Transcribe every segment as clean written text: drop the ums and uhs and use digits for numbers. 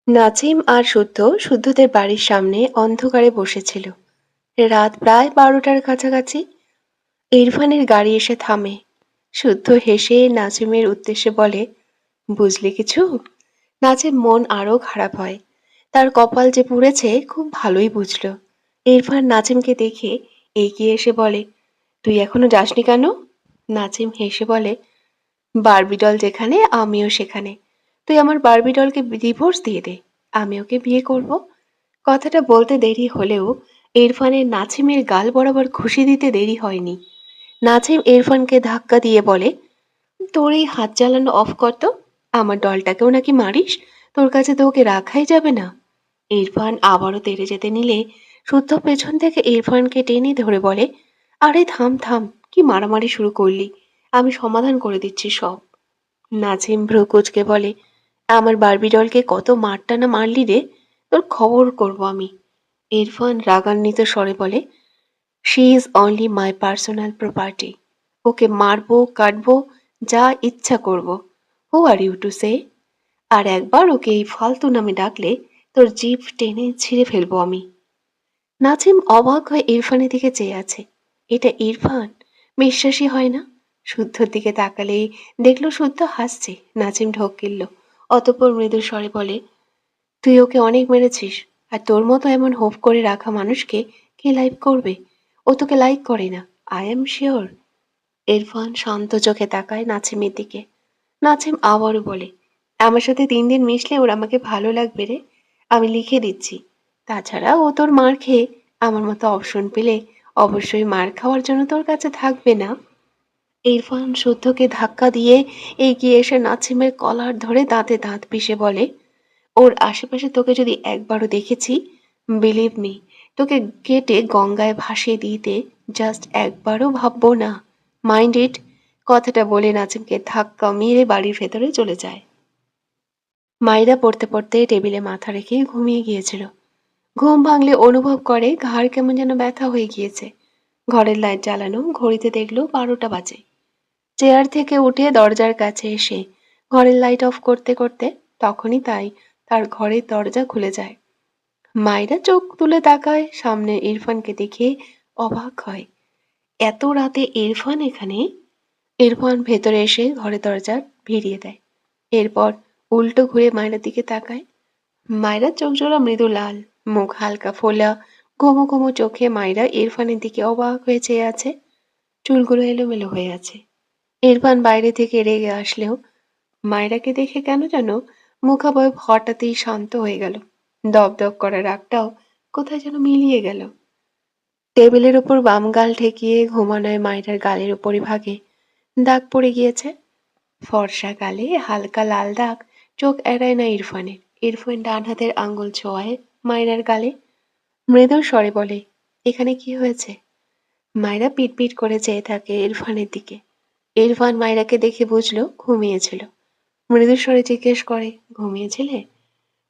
নাজিম আর শুদ্ধদের বাড়ির সামনে অন্ধকারে বসেছিল। রাত প্রায় 12টার কাছাকাছি। ইরফানের গাড়ি এসে থামে। শুদ্ধ হেসে নাজিমের উদ্দেশ্যে বলে, বুঝলি কিছু? নাজিম মন আরো খারাপ হয়। তার কপাল যে পুড়েছে খুব ভালোই বুঝল। ইরফান নাজিমকে দেখে এগিয়ে এসে বলে, তুই এখনো যাসনি কেন? নাজিম হেসে বলে, বারবি ডল যেখানে আমিও সেখানে। তুই আমার বারবি ডলকে ডিভোর্স দিয়ে দে, আমি ওকে বিয়ে করব। কথাটা বলতে দেরি হলেও ইরফানের নাছিমের গাল বরাবর খুশি দিতে দেরি হয়নি। নাছিম ইরফানকে ধাক্কা দিয়ে বলে, তোর এই হাত জ্বালানো অফ কর তো। আমার ডলটাকেও নাকি মারিস? তোর কাছে তো ওকে রাখাই যাবে না। ইরফান আবারও তেড়ে যেতে নিলে শুদ্ধ পেছন থেকে ইরফানকে টেনে ধরে বলে, আরে থাম থাম, কি মারামারি শুরু করলি? আমি সমাধান করে দিচ্ছি সব। নাজিম ভ্রু কুঁচকে বলে, আমার বারবি ডলকে কত মারটা না মারলি রে, তোর খবর করব আমি। ইরফান রাগান্বিত স্বরে বলে, she is only my personal property. ওকে মারবো কাটবো, যা ইচ্ছা করব। হু আর ইউ টু সে? আর একবার ওকে এই ফালতু নামে ডাকলে তোর জিভ টেনে ছিঁড়ে ফেলবো আমি। নাজিম অবাক হয়ে ইরফানের দিকে চেয়ে আছে। এটা ইরফান? বিশ্বাসই হয় না। শুদ্ধর দিকে তাকালেই দেখলো শুদ্ধ হাসছে। নাজিম ঢোক গিলল। অতঃপর মৃদু স্বরে বলে, তুই ওকে অনেক মেরেছিস। আর তোর মতো এমন হোপ করে রাখা মানুষকে কে লাইক করবে? ও তোকে লাইক করে না, আই এম শিওর। ইরফান শান্ত চোখে তাকায় নাছিমের দিকে। নাছিম আবারও বলে, আমার সাথে 3 দিন মিশলে ওর আমাকে ভালো লাগবে রে, আমি লিখে দিচ্ছি। তাছাড়া ও তোর মার খেয়ে আমার মতো অপশন পেলে অবশ্যই মার খাওয়ার জন্য তোর কাছে থাকবে না। ইরফান শুদ্ধকে ধাক্কা দিয়ে এগিয়ে এসে নাছিমের কলার ধরে দাঁতে দাঁত পিষে বলে, ওর আশেপাশে তোকে যদি একবারও দেখেছি, বিলিভ মি, তোকে কেটে গঙ্গায় ভাসিয়ে দিতে জাস্ট একবারও ভাববো না। Mind it. কথাটা বলে নাজিমকে ধাক্কা মেরে বাড়ির ভেতরে চলে যায়। মাইরা পড়তে পড়তে টেবিলে মাথা রেখে ঘুমিয়ে গিয়েছিল। ঘুম ভাঙলে অনুভব করে ঘাড় কেমন যেন ব্যথা হয়ে গিয়েছে। ঘরের লাইট জ্বালানো, ঘড়িতে দেখলো 12টা বাজে। চেয়ার থেকে উঠে দরজার কাছে এসে ঘরের লাইট অফ করতে করতে তখনই তার ঘরের দরজা খুলে যায়। মায়েরা চোখ তুলে তাকায়, সামনে ইরফানকে দেখে অবাক হয়। এত রাতে ইরফান এখানে? ইরফান ভেতরে এসে ঘরের দরজা ভিড়িয়ে দেয়। এরপর উল্টো ঘুরে মায়েরার দিকে তাকায়। মায়েরার চোখ জোড়া মৃদু লাল, মুখ হালকা ফোলা, ঘুমো ঘুমো চোখে মায়েরা ইরফানের দিকে অবাক হয়ে চেয়ে আছে। চুলগুলো এলোমেলো হয়ে আছে। ইরফান বাইরে থেকে রেগে আসলেও মায়রাকে দেখে কেন যেন মুখাবয়ব হঠাৎই শান্ত হয়ে গেল। দপদপ করা রাগটাও কোথায় যেন মিলিয়ে গেল। টেবিলের ওপর বাম গাল ঠেকিয়ে ঘুমানোয় মায়রার গালের উপরিভাগে দাগ পড়ে গিয়েছে। ফর্সা গালে হালকা লাল দাগ চোখ এড়ায় না ইরফানের। ইরফান ডান হাতের আঙ্গুল ছোঁয়ায় মায়রার গালে। মৃদু স্বরে বলে, এখানে কি হয়েছে? মায়রা পিটপিট করে চেয়ে থাকে ইরফানের দিকে। ইরফান মায়রাকে দেখে বুঝল ঘুমিয়েছিল। মৃদু স্বরে জিজ্ঞেস করে, ঘুমিয়েছিলে?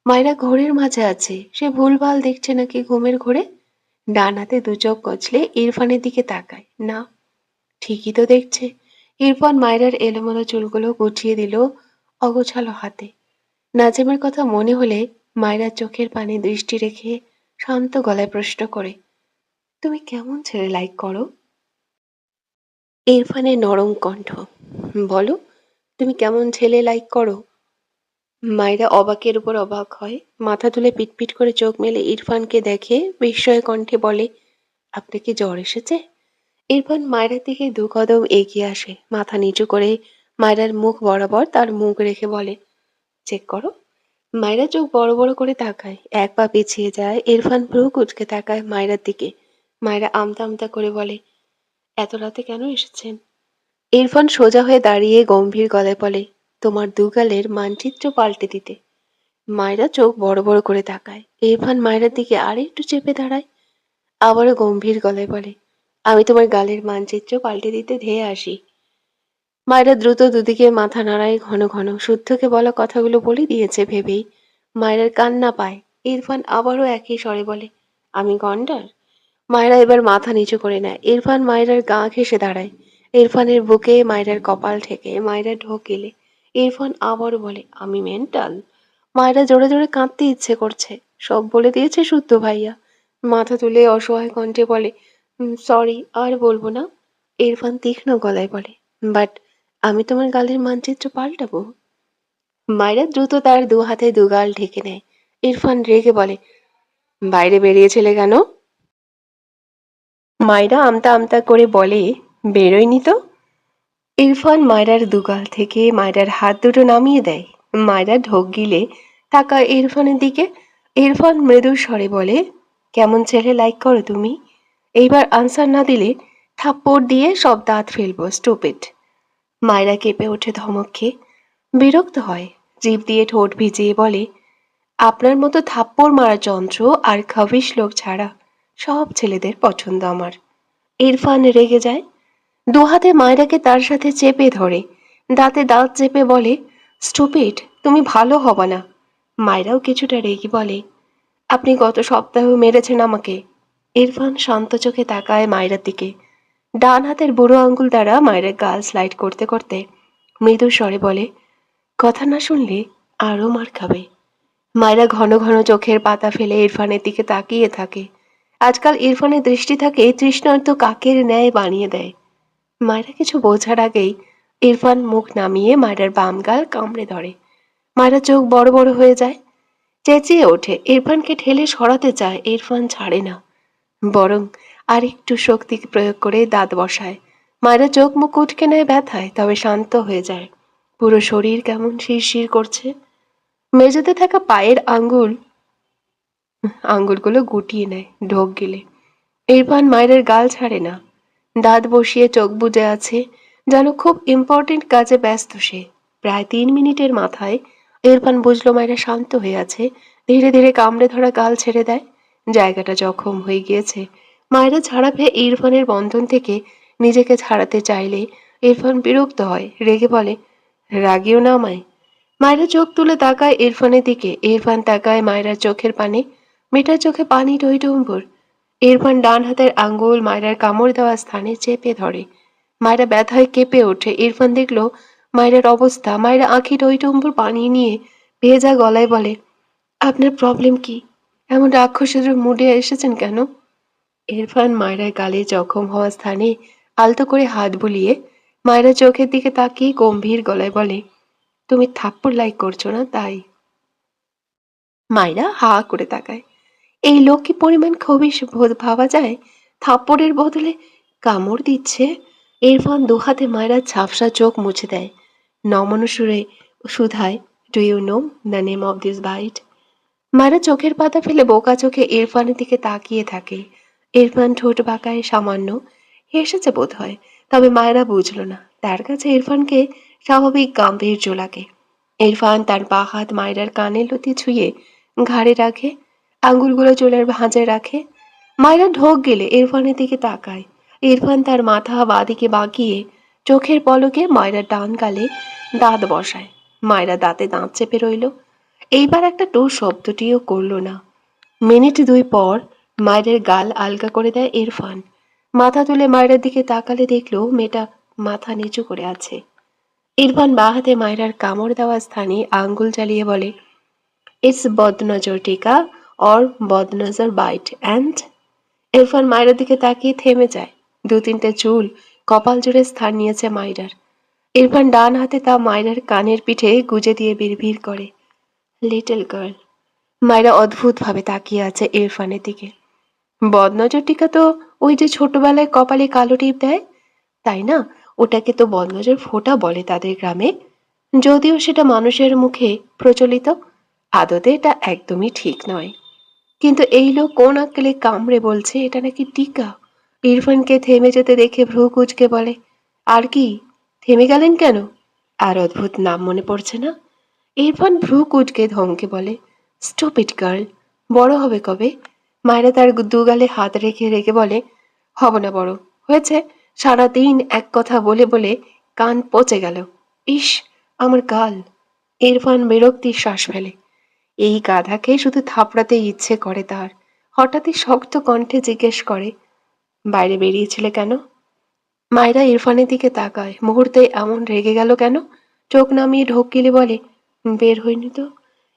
মায়রা ঘোরের মাঝে আছে, সে ভুলভাল দেখছে নাকি ঘুমের ঘোরে। ডান হাতে দু চোখ কচলে ইরফানের দিকে তাকায়। না, ঠিকই তো দেখছে। ইরফান মায়রার এলোমেলো চুলগুলো গুছিয়ে দিল অগোছালো হাতে। নাজিমের কথা মনে হলে মায়রার চোখের পানে দৃষ্টি রেখে শান্ত গলায় প্রশ্ন করে, তুমি কেমন ছেলে লাইক করো? ইরফানের নরম কণ্ঠ, বলো, তুমি কেমন ছেলে লাইক করো? মায়েরা অবাকের উপর অবাক হয়। মাথা তুলে পিটপিট করে চোখ মেলে ইরফানকে দেখে বিস্ময় কণ্ঠে বলে, আপনার কি জ্বর এসেছে? ইরফান মায়রার দিকে 2 কদম এগিয়ে আসে, মাথা নিচু করে মায়রার মুখ বরাবর তার মুখ রেখে বলে, চেক করো। মায়রা চোখ বড় বড় করে তাকায়, 1 পা পিছিয়ে যায়। ইরফান ভ্রু কুঁচকে তাকায় মায়রার দিকে। মায়রা আমতা আমতা করে বলে, এত রাতে কেন এসেছেন? ইরফান সোজা হয়ে দাঁড়িয়ে গম্ভীর গলায় বলে, তোমার 2 গালের মানচিত্র পাল্টে দিতে। মায়রা চোখ বড় বড় করে তাকায়। ইরফান মায়রার দিকে আর একটু চেপে দাঁড়ায়। আবারও গম্ভীর গলায় বলে, আমি তোমার গালের মানচিত্র পাল্টে দিতে ধেয়ে আসি। মায়রা দ্রুত দুদিকে মাথা নাড়ায় ঘন ঘন। শুদ্ধকে বলা কথাগুলো বলে দিয়েছে ভেবেই মায়রার কান্না পায়। ইরফান আবারও একই স্বরে বলে, আমি গন্ডার? মায়রা এবার মাথা নিচু করে নেয়। ইরফান মায়রার গা ঘেঁষে দাঁড়ায়। ইরফানের বুকে মায়রার কপাল ঠেকে মায়রা ঢোক গেলে ইরফান আবারও বলে, আমি মেন্টাল? মায়েরা জোরে জোরে কাঁদতে ইচ্ছে করছে। সব বলে দিয়েছে শুদ্ধ ভাইয়া। মাথা তুলে অসহায় কণ্ঠে বলে, সরি, আর বলবো না। ইরফান তীক্ষ্ণ গলায় বলে, বাট আমি তোমার গালের মানচিত্র পাল্টাবো। মায়েরা দ্রুত তার দু হাতে দুগাল ঢেকে নেয়। ইরফান রেগে বলে, বাইরে বেরিয়েছিলে কেন? মায়েরা আমতা আমতা করে বলে, বেরোয়নি তো। ইরফান মায়রার দুগাল থেকে মায়রার হাত দুটো নামিয়ে দেয়। মায়রা ঢোক গিলে তাকায় ইরফানের দিকে। ইরফান মৃদু স্বরে বলে, কেমন ছেলে লাইক করো তুমি? এইবার আনসার না দিলে থাপ্পড় দিয়ে সব দাঁত ফেলবো, স্টুপিড। মায়রা কেঁপে ওঠে ধমক খেয়ে। বিরক্ত হয়, জিভ দিয়ে ঠোঁট ভিজিয়ে বলে, আপনার মতো থাপ্পড় মারা যন্ত্র আর খবিশ লোক ছাড়া সব ছেলেদের পছন্দ আমার। ইরফান রেগে যায়, দুহাতে মায়রাকে তার সাথে চেপে ধরে, দাঁতে দাঁত চেপে বলে, স্টুপিড, তুমি ভালো হবা না। মায়রাও কিছুটা রেগে বলে, আপনি গত সপ্তাহ মেরেছেন আমাকে। ইরফান শান্ত চোখে তাকায় মায়রার দিকে। ডান হাতের বুড়ো আঙ্গুল দ্বারা মায়ের গাল স্লাইড করতে করতে মৃদু স্বরে বলে, কথা না শুনলে আরও মার খাবে। মায়েরা ঘন ঘন চোখের পাতা ফেলে ইরফানের দিকে তাকিয়ে থাকে। আজকাল ইরফানের দৃষ্টি থাকে তৃষ্ণার্ত কাকের ন্যায় বানিয়ে দেয়। মায়েরা কিছু বোঝার আগেই ইরফান মুখ নামিয়ে মায়েরার বাম গাল কামড়ে ধরে। মায়েরা চোখ বড় বড় হয়ে যায়, চেঁচিয়ে ওঠে, ইরফানকে ঠেলে সরাতে চায়। ইরফান ছাড়ে না, বরং আরেকটু শক্তি প্রয়োগ করে দাঁত বসায়। মায়েরা চোখ মুখ উটকে নেয় ব্যথায়, তবে শান্ত হয়ে যায়। পুরো শরীর কেমন শিরশির করছে। মেঝেতে থাকা পায়ের আঙ্গুলগুলো গুটিয়ে নেয় ঢোক গিলে। ইরফান মায়ের গাল ছাড়ে না, দাঁত বসিয়ে চোখ বুজে আছে, যেন খুব ইম্পর্টেন্ট কাজে ব্যস্ত সে। প্রায় 3 মিনিটের মাথায় ইরফান বুঝলো মায়েরা শান্ত হয়ে আছে। ধীরে ধীরে কামড়ে ধরা গাল ছেড়ে দেয়। জায়গাটা জখম হয়ে গিয়েছে। মায়েরা ছাড়া পেয়ে ইরফানের বন্ধন থেকে নিজেকে ছাড়াতে চাইলে ইরফান বিরক্ত হয়, রেগে বলে, রাগিও না আমায়। মায়েরা চোখ তুলে তাকায় ইরফানের দিকে। ইরফান তাকায় মায়েরার চোখের পানে। মেয়েটার চোখে পানি টইটুম্বুর। ইরফান ডান হাতের আঙ্গুল মায়রার কামড় দেওয়া স্থানে চেপে ধরে। মায়রা ব্যথায় কেঁপে ওঠে। ইরফান দেখল মায়রার অবস্থা। মায়রা আঁখি টইটুম্বুর পানি নিয়ে ভেজা গলায় বলে, আপনার প্রবলেম কি? এমন রাক্ষসের মুডে এসেছেন কেন? ইরফান মায়রার গালে জখম হওয়া স্থানে আলতো করে হাত বুলিয়ে মায়রা চোখের দিকে তাকিয়ে গম্ভীর গলায় বলে, তুমি থাপ্পড় লাইক করছো না তাই। মায়রা হা করে তাকায়। এই লোক কি পরিমাণ খবিশ ভাবা যায়? থাপ্পড়ের বদলে কামড় দিচ্ছে। ইরফান দুহাতে মায়েরার ঝাপসা চোখ মুছে দেয়। নমন সুরে শুধায়, do you know the name of this bite? মায়েরা চোখের পাতা ফেলে বোকা চোখে ইরফানের দিকে তাকিয়ে থাকে। ইরফান ঠোঁট বাঁকায় সামান্য, হেসেছে বোধ হয়, তবে মায়েরা বুঝল না তার কাছে ইরফানকে স্বাভাবিক গাম্ভীর্য লাগে। ইরফান তার বাঁ হাত মায়রার কানের লতি ছুঁয়ে ঘাড়ে রাখে, আঙ্গুলগুলো চুলের ভাঁজে রাখে। মায়রা ঢোক গেলে ইরফানের দিকে তাকায়। ইরফান তার মাথা বাঁদিকে বাঁকিয়ে চোখের পলকে মায়রার ডান গালে দাঁত বসায়। মায়রা দাঁতে দাঁত চেপে রইল। এইবার একটা টো শব্দটিও করল না। মিনিট 2 পর মায়ের গাল আলগা করে দেয় ইরফান। মাথা তুলে মায়ের দিকে তাকালে দেখলো মেয়েটা মাথা নিচু করে আছে। ইরফান বাঁ হাতে মায়রার কামড় দেওয়া স্থানে আঙ্গুল চালিয়ে বলে, ইটস বদনজর টিকা অর বদনজর বাইট অ্যান্ড। ইরফান মায়ের দিকে তাকিয়ে থেমে যায়। 2-3টে চুল কপাল জুড়ে স্থান নিয়েছে মায়রার। ইরফান ডান হাতে তা মায়রার কানের পিঠে গুজে দিয়ে বিড়বিড় করে, লিটল গার্ল। মায়েরা অদ্ভুতভাবে তাকিয়ে আছে ইরফানের দিকে। বদনজর টিকা তো ওই যে ছোটবেলায় কপালে কালো টিপ দেয়, তাই না? ওটাকে তো বদনজর ফোঁটা বলে তাদের গ্রামে। যদিও সেটা মানুষের মুখে প্রচলিত, আদতে এটা একদমই ঠিক নয়। কিন্তু এই লোক কোন আক্কেলে কামড়ে বলছে এটা নাকি টিকা। ইরফানকে থেমে যেতে দেখে ভ্রু কুঁচকে বলে, আর কি, থেমে গেলেন কেন? আর অদ্ভুত নাম মনে পড়ছে না? ইরফান ভ্রু কুঁচকে ধমকে বলে, স্টুপিড গার্ল, বড় হবে কবে? মায়েরা তার দুগালে হাত রেখে রেখে বলে, হব না বড়, হয়েছে, সারাদিন এক কথা বলে বলে কান পচে গেল। ইস, আমার গাল। ইরফান বিরক্তির শ্বাস ফেলে। এই গাধাকে শুধু থাপড়াতে ইচ্ছে করে তার। হঠাৎই শক্ত কণ্ঠে জিজ্ঞেস করে, বাইরে বেরিয়েছিলে কেন? মায়েরা ইরফানের দিকে তাকায়। মুহূর্তে এমন রেগে গেল কেন? চোখ নামিয়ে ঢোক গিলে বলে, বের হইনি তো।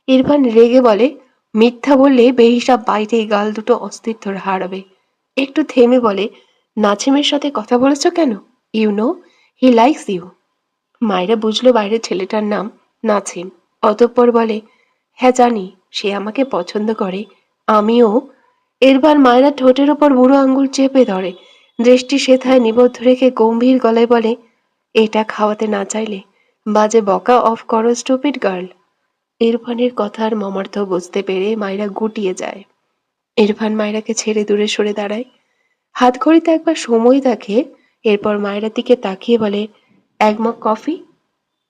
ইরফান রেগে বলে, মিথ্যা বললে বেহিসাব বাইরেই গাল দুটো অস্তিত্ব হারাবে। একটু থেমে বলে, নাছিমের সাথে কথা বলেছ কেন? You know he likes you. মায়েরা বুঝলো বাইরের ছেলেটার নাম নাছিম। অতঃপর বলে, হ্যাঁ জানি, সে আমাকে পছন্দ করে, আমিও। এরবার মায়েরা ঠোঁটের ওপর বুড়ো আঙ্গুল চেপে ধরে, দৃষ্টি সেথায় নিবদ্ধ রেখে গম্ভীর গলায় বলে, এটা খাওয়াতে না চাইলে বাজে বকা অফ করো স্টুপিড গার্ল। ইরফানের কথার মর্মার্থ বুঝতে পেরে মায়েরা গুটিয়ে যায়। ইরফান মায়েরাকে ছেড়ে দূরে সরে দাঁড়ায়, হাত ঘড়িতে একবার সময় দেখে, এরপর মায়েরার দিকে তাকিয়ে বলে, এক মগ কফি,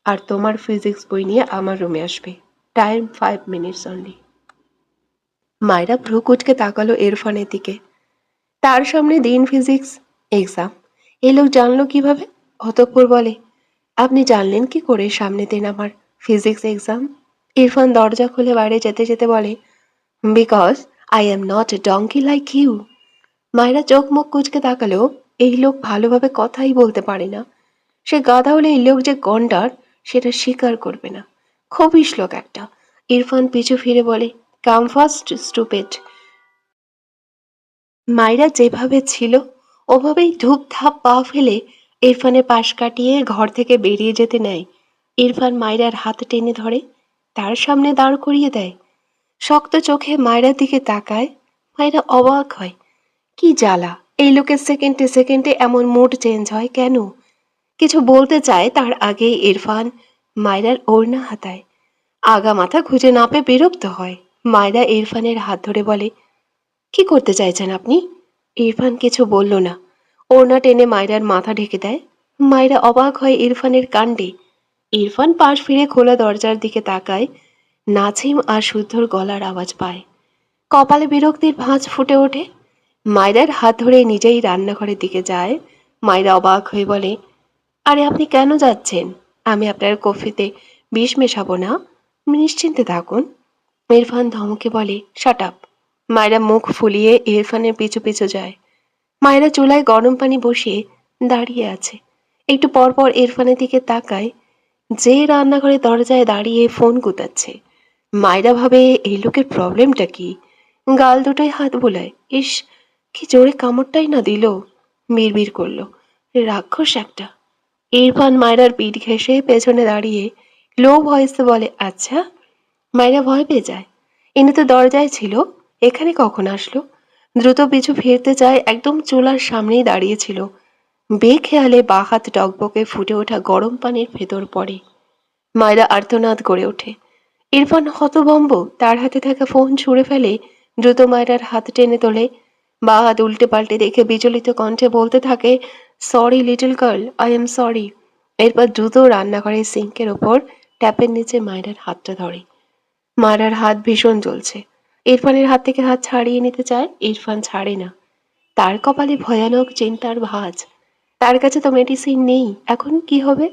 আর তোমার ফিজিক্স বই নিয়ে আমার রুমে আসবে। Time 5 minutes only. মায়েরা ভ্রু কুচকে তাকালো ইরফানের দিকে। তার সামনে দিন ফিজিক্স এক্সাম। এই লোক জানলো কিভাবে? অতঃপর বলে, আপনি জানলেন কি করে সামনে দিন আমার ফিজিক্স এক্সাম? ইরফান দরজা খুলে বাইরে যেতে যেতে বলে, because I am not a donkey like you. মায়েরা চোখ মুখ কুচকে তাকালেও এই লোক ভালোভাবে কথাই বলতে পারে না। সে গাধা হলে এই লোক যে গন্ডার সেটা স্বীকার করবে না। খবিশ লোক একটা। ইরফান পিছু ফিরে বলে, কাম ফাস্ট স্টুপিড। মায়েরা যেভাবে ছিল ওভাবেই ধূপধাপ পা ফেলে ইরফানের পাশ কাটিয়ে ঘর থেকে বেরিয়ে যেতে নেয়। ইরফান মায়রার হাত টেনে ধরে, তার সামনে দাঁড় করিয়ে দেয়। শক্ত চোখে মায়রার দিকে তাকায়। মায়রা অবাক হয়, কি জ্বালা! এই লোকের সেকেন্ডে সেকেন্ডে এমন মুড চেঞ্জ হয় কেন? কিছু বলতে চায় তার আগেই ইরফান মায়রার ওড়না হাতায়। আগা মাথা খুঁজে না পেয়ে বিরক্ত হয়। মায়রা ইরফানের হাত ধরে বলে, কি করতে চাইছেন আপনি? ইরফান কিছু বলল না। ওড়না টেনে মায়রার মাথা ঢেকে দেয়। মায়রা অবাক হয় ইরফানের কাণ্ডে। ইরফান পাশ ফিরে খোলা দরজার দিকে তাকায়। নাছিম আর শুদ্ধর গলার আওয়াজ পায়। কপালে বিরক্তির ভাঁজ ফুটে ওঠে। মায়রার হাত ধরে নিজেই রান্নাঘরের দিকে যায়। মায়রা অবাক হয়ে বলে, আরে আপনি কেন যাচ্ছেন? আমি আপনার কফিতে বিষ মেশাবো না, নিশ্চিন্তে থাকুন। ইরফান ধমকে বলে, শাট আপ। মায়রা মুখ ফুলিয়ে ইরফানের পিছু পিছু যায়। মায়েরা চুলায় গরম পানি বসিয়ে দাঁড়িয়ে আছে। একটু পর পর ইরফানের দিকে তাকায়, যে রান্নাঘরে দরজায় দাঁড়িয়ে ফোন গুতাচ্ছে। মায়েরা ভাবে এই লোকের প্রবলেমটা কি। গাল দুটোই হাত বোলায়, ইস কি জোরে কামড়টাই না দিল। বিড়বিড় করলো, রাক্ষস একটা। ইরফান মায়রার পিঠ ঘেঁষে পেছনে দাঁড়িয়ে লো ভয়েসে বলে, আচ্ছা। মায়েরা ভয় পেয়ে যায়। ইনি তো দরজায় ছিল, এখানে কখন আসলো? দ্রুত পিছু ফিরতে চায়, একদম চুলার সামনেই দাঁড়িয়েছিল। বেখেয়ালে বাঁ হাত টকবকে ফুটে ওঠা গরম পানির ভেতর পড়ে। মায়েরা আর্তনাদ করে ওঠে। ইরফান হতভম্ব, তার হাতে থাকা ফোন ছুঁড়ে ফেলে। দ্রুত মায়েরার হাত টেনে তোলে। বাঁ হাত উল্টে পাল্টে দেখে বিচলিত কণ্ঠে বলতে থাকে, sorry little girl, I am sorry. এরপর দ্রুত রান্নাঘরের সিঙ্কের ওপর ট্যাপের নিচে মায়েরার হাতটা ধরে। মায়েরার হাত ভীষণ জ্বলছে। ইরফানের হাত থেকে হাত ছাড়িয়ে নিতে চায়, ইরফান ছাড়ে না। তার কপালে ভয়ানক চিন্তার ভাঁজ। তার কাছে তো মেডিসিন নেই, এখন কি হবে?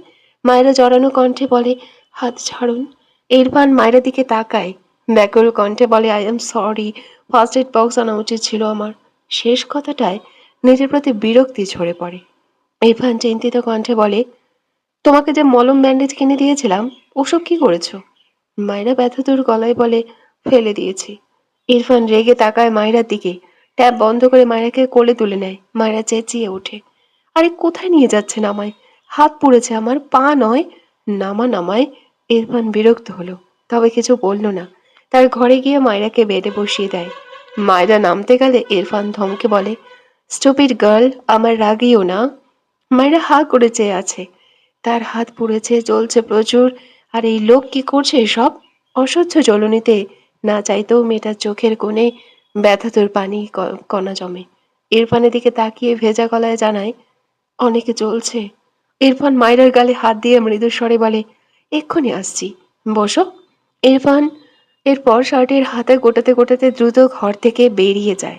মায়েরা জড়ানো কণ্ঠে বলে, হাত ছাড়ুন। ইরফান মায়ের দিকে তাকায়, ব্যাকুল কণ্ঠে বলে, I am sorry, first aid box আনা উচিত ছিল আমার। শেষ কথাটায় নিজের প্রতি বিরক্তি ঝরে পড়ে। ইরফান চিন্তিত কণ্ঠে বলে, তোমাকে যে মলম ব্যান্ডেজ কিনে দিয়েছিলাম, ওসব কি করেছো? মায়েরা ব্যথাতুর গলায় বলে, ফেলে দিয়েছি। ইরফান রেগে তাকায় মায়েরার দিকে। ট্যাপ বন্ধ করে মায়েরাকে কোলে তুলে নেয়। মায়েরা চেঁচিয়ে ওঠে, আরে কোথায় নিয়ে যাচ্ছেন আমায়? হাত পুড়েছে আমার, পা নয়। নামা নামায়। ইরফান বিরক্ত হলো, তবে কিছু বলল না। তার ঘরে গিয়ে মায়েরাকে বেডে বসিয়ে দেয়। মায়েরা নামতে গেলে ইরফান ধমকে বলে, স্টুপিড গার্ল, আমার রাগিও না। মায়েরা হা করে চেয়ে আছে। তার হাত পুড়েছে, জ্বলছে প্রচুর। আর এই লোক কি করছে এসব? অসহ্য জ্বলনিতে না চাইতেও মেয়েটার চোখের কোণে ব্যথাতুর পানি কণা জমে। ইরফানের দিকে তাকিয়ে ভেজা গলায় জানায়, অনেকে জ্বলছে। ইরফান মায়েরার গালে হাত দিয়ে মৃদু স্বরে বলে, এক্ষুনি আসছি, বসো। ইরফান এরপর শার্টের হাতে গোটাতে গোটাতে দ্রুত ঘর থেকে বেরিয়ে যায়।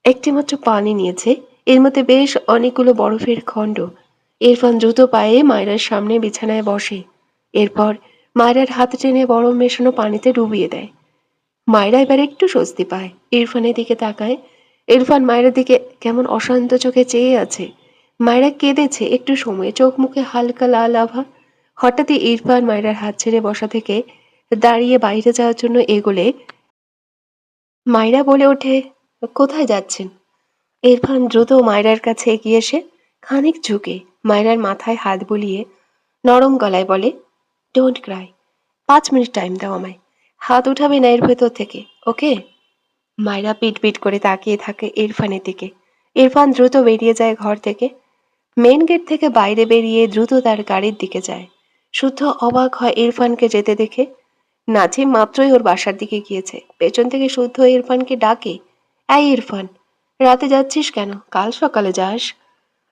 একটিমাত্র পানি নিয়েছে, এর মধ্যে বেশ অনেকগুলো বরফের খণ্ড। ইরফান দ্রুত পায়ে মায়রার সামনে বিছানায় বসে। এরপর মায়রার হাত টেনে বরফ মেশানো পানিতে ডুবিয়ে দেয়। মায়রা এবার একটু স্বস্তি পায়, ইরফানের দিকে তাকায়। ইরফান মায়রার দিকে কেমন অশান্ত চোখে চেয়ে আছে। মায়রা কেঁদেছে একটু সময়, চোখ মুখে হালকা লাল আভা। হঠাৎই ইরফান মায়রার হাত ছেড়ে বসা থেকে দাঁড়িয়ে বাইরে যাওয়ার জন্য এগোলে মায়রা বলে ওঠে, কোথায় যাচ্ছেন? ইরফান দ্রুত মায়রার কাছে এগিয়ে এসে খানিক ঝুঁকে মায়রার মাথায় হাত বুলিয়ে নরম গলায় বলে, ডোন্ট ক্রাই, 5 মিনিট টাইম দাও আমায়। হাত উঠাবে না এর ভেতর থেকে, ওকে? মায়রা পিট পিট করে তাকিয়ে থাকে ইরফানের দিকে। ইরফান দ্রুত বেরিয়ে যায় ঘর থেকে। মেন গেট থেকে বাইরে বেরিয়ে দ্রুত তার গাড়ির দিকে যায়। শুদ্ধ অবাক হয় ইরফানকে যেতে দেখে। নাজিম মাত্রই ওর বাসার দিকে গিয়েছে, পেছন থেকে শুদ্ধ ইরফানকে ডাকে, এই ইরফান, রাতে যাচ্ছিস কেন? কাল সকালে যাস।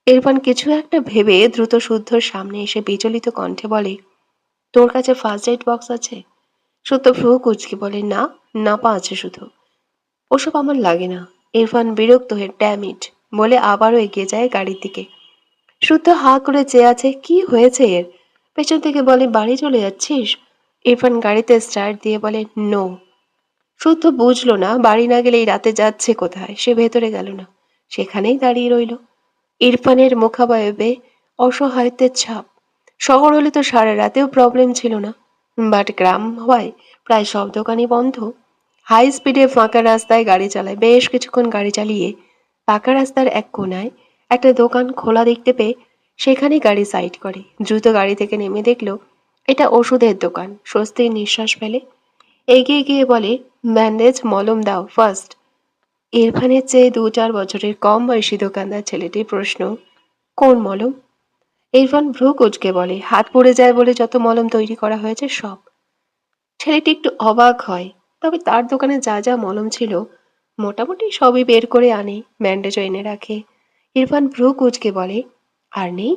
ইরফান কিছু একটা ভেবে দ্রুত শুদ্ধর সামনে এসে বিচলিত কণ্ঠে বলে, তোর কাছে ফার্স্ট এইড বক্স আছে? শুদ্ধ ভ্রু কুচকে বলে, না, নাপা আছে শুধু। ওসব আমার লাগে না। ইরফান বিরক্ত হয়ে ড্যাম ইট বলে আবারও এগিয়ে যায় গাড়ির দিকে। শুদ্ধ হা করে চেয়ে আছে, কি হয়েছে এর? পেছন থেকে বলে, বাড়ি চলে যাচ্ছিস? ইরফান গাড়িতে স্টার্ট দিয়ে বলে, নো। শুদ্ধ বুঝলো না, বাড়ি না গেলে এই রাতে যাচ্ছে কোথায়। সে ভেতরে গেল না, সেখানেই দাঁড়িয়ে রইল। ইরফানের মুখাবয়বে অসহায়ত্বের ছাপ। শহর হলে তো সারা রাতেও প্রবলেম ছিল না, বাট গ্রাম হওয়ায় প্রায় সব দোকানই বন্ধ। হাই স্পিডে ফাঁকা রাস্তায় গাড়ি চালায়। বেশ কিছুক্ষণ গাড়ি চালিয়ে পাকা রাস্তার এক কোনায় একটা দোকান খোলা দেখতে পেয়ে সেখানেই গাড়ি সাইড করে। দ্রুত গাড়ি থেকে নেমে দেখলো এটা ওষুধের দোকান। স্বস্তির নিঃশ্বাস ফেলে এগিয়ে গিয়ে বলে, ব্যান্ডেজ মলম দাও ফার্স্ট। ইরফানের চেয়ে 2-4 বছরের কম বয়সী দোকানদার ছেলেটির প্রশ্ন, কোন মলম? ইরফান ভ্রু কুঁচকে বলে, হাত পুড়ে যায় বলে যত মলম তৈরি করা হয়েছে সব। ছেলেটি একটু অবাক হয়, তবে তার দোকানে যা যা মলম ছিল মোটামুটি সবই বের করে আনে, ব্যান্ডেজও এনে রাখে। ইরফান ভ্রু কুঁচকে বলে, আর নেই?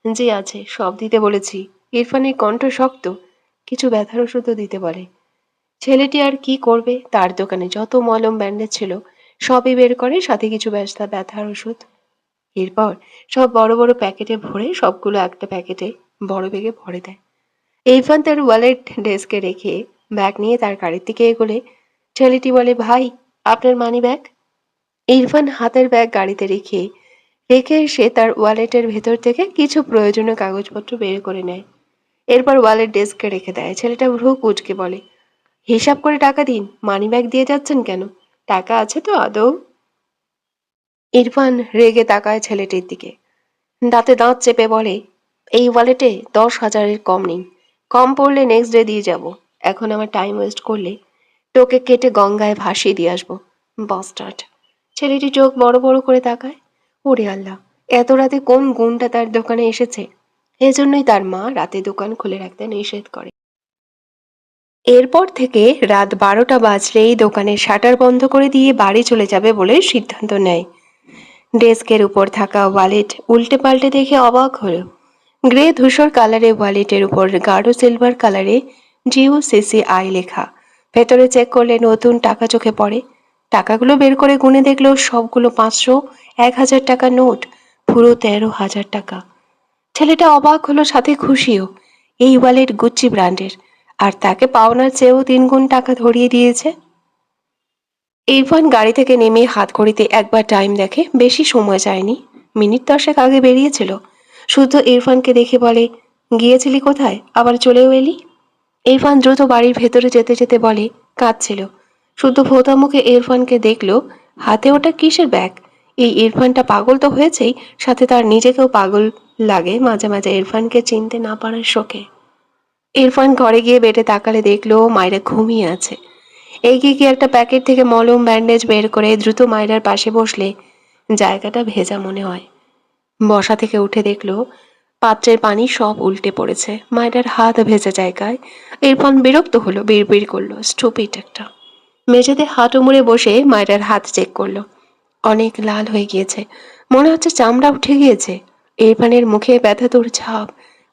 যে আছে সব দিতে বলেছি। ইরফানের কণ্ঠ শক্ত, কিছু ব্যথার ওষুধও দিতে বলে। ছেলেটি আর কি করবে, তার দোকানে যত মলম ব্যান্ডেজ ছিল সবই বের করে, সাথে কিছু ব্যথার ওষুধ। এরপর সব বড় বড় প্যাকেটে ভরে সবগুলো একটা প্যাকেটে বড় ব্যাগে ভরে দেয়। ইরফান তার ওয়ালেট ডেস্কে রেখে ব্যাগ নিয়ে তার গাড়ির দিকে এগোলে ছেলেটি বলে, ভাই, আপনার মানি ব্যাগ। ইরফান হাতের ব্যাগ গাড়িতে রেখে রেখে এসে তার ওয়ালেটের ভেতর থেকে কিছু প্রয়োজনীয় কাগজপত্র বের করে নেয়। এরপর ওয়ালেট ডেস্কে রেখে দেয়। ছেলেটা ভ্রু কুঁচকে বলে, হিসাব করে টাকা দিন, মানিব্যাগ দিয়ে যাচ্ছেন কেন? টাকা আছে তো আদৌ? ইরফান রেগে তাকায় ছেলেটির দিকে, দাঁতে দাঁত চেপে বলে, এই ওয়ালেটে 10,000-এর কম নেই। কম পড়লে নেক্সট ডে দিয়ে যাব। এখন আমার টাইম ওয়েস্ট করলে তোকে কেটে গঙ্গায় ভাসিয়ে দিয়ে আসবো, বাস্টার্ড। ছেলেটি চোখ বড় বড় করে তাকায়। ওরে আল্লাহ, এত রাতে কোন গুণটা তার দোকানে এসেছে? এজন্যই তার মা রাতে দোকান খুলে রাখতে নিষেধ করে। এরপর থেকে রাত 12টা বাজলেই দোকানের শাটার বন্ধ করে দিয়ে বাড়ি চলে যাবে বলে সিদ্ধান্ত নেয়। ডেস্কের উপর থাকা ওয়ালেট উল্টে পাল্টে দেখে অবাক হলো। গ্রে ধূসর কালারের ওয়ালেটের উপর গাঢ় সিলভার কালারে GUCCI লেখা। ভেতরে চেক করলে নতুন টাকা চোখে পড়ে। টাকাগুলো বের করে গুনে দেখলো সবগুলো 500, 1,000 টাকার নোট, পুরো 13,000 টাকা। ছেলেটা অবাক হলো, সাথে খুশিও। এই ওয়ালেট গুচ্চি ব্র্যান্ডের, আর তাকে পাওনার চেয়েও 3 গুণ টাকা ধরিয়ে দিয়েছে। ইরফান গাড়ি থেকে নেমে হাতঘড়িতে একবার টাইম দেখে, বেশি সময় যায়নি, মিনিট 10 আগে বেরিয়েছিল। শুদ্ধ ইরফানকে দেখে বলে, গিয়েছিলি কোথায়, আবার চলেও এলি? ইরফান দ্রুত বাড়ির ভেতরে যেতে যেতে বলে, কাঁদছিল। শুদ্ধ ভোঁতা মুখে ইরফানকে দেখলো, হাতে ওটা কিসের ব্যাগ? এই ইরফানটা পাগল তো হয়েছেই, সাথে তার নিজেকেও পাগল লাগে মাঝে মাঝে ইরফানকে চিনতে না পারার শোকে। ইরফান ঘরে গিয়ে বেডে তাকালে দেখলো মায়েরা ঘুমিয়ে আছে। এগিয়ে গিয়ে একটা প্যাকেট থেকে মলম ব্যান্ডেজ বের করে দ্রুত মায়রার পাশে বসলে জায়গাটা ভেজা মনে হয়। বসা থেকে উঠে দেখলো পাত্রের পানি সব উল্টে পড়েছে মায়রার হাত ভেজা জায়গায়। ইরফান বিরক্ত হলো, বিড়বিড় করলো, স্টুপিড একটা। মেঝেতে হাঁটু মুড়ে বসে মায়রার হাত চেক করলো, অনেক লাল হয়ে গিয়েছে, মনে হচ্ছে চামড়া উঠে গিয়েছে। ইরফানের মুখে ব্যথাতুর ছাপ।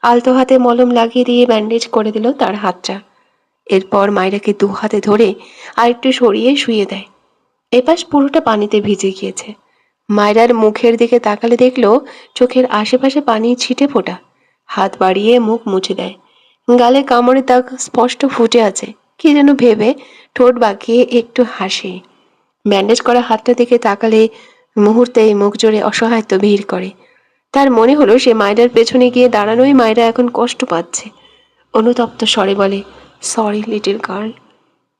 আলতো হাতে মলম লাগিয়ে দিয়ে ব্যান্ডেজ করে দিল তার হাতটা। এরপর মায়রাকে 2 হাতে ধরে আরেকটু সরিয়ে শুয়ে দেয়। এপাশ পুরোটা পানিতে ভিজে গিয়েছে। মায়রার মুখের দিকে তাকালে দেখলো চোখের আশেপাশে পানি ছিটে ফোটা। হাত বাড়িয়ে মুখ মুছে দেয়। গালে কামড়ের দাগ স্পষ্ট ফুটে আছে। কি যেন ভেবে ঠোঁট বাঁকিয়ে একটু হাসে। ব্যান্ডেজ করা হাতটা দিকে তাকালে মুহূর্তে মুখ জোরে অসহায়ত্ব ভিড় করে। তার মনে হলো সে মায়রার পেছনে গিয়ে দাঁড়ানোই মায়রা এখন কষ্ট পাচ্ছে। অনুতপ্ত স্বরে বলে, সরি লিটল গার্ল।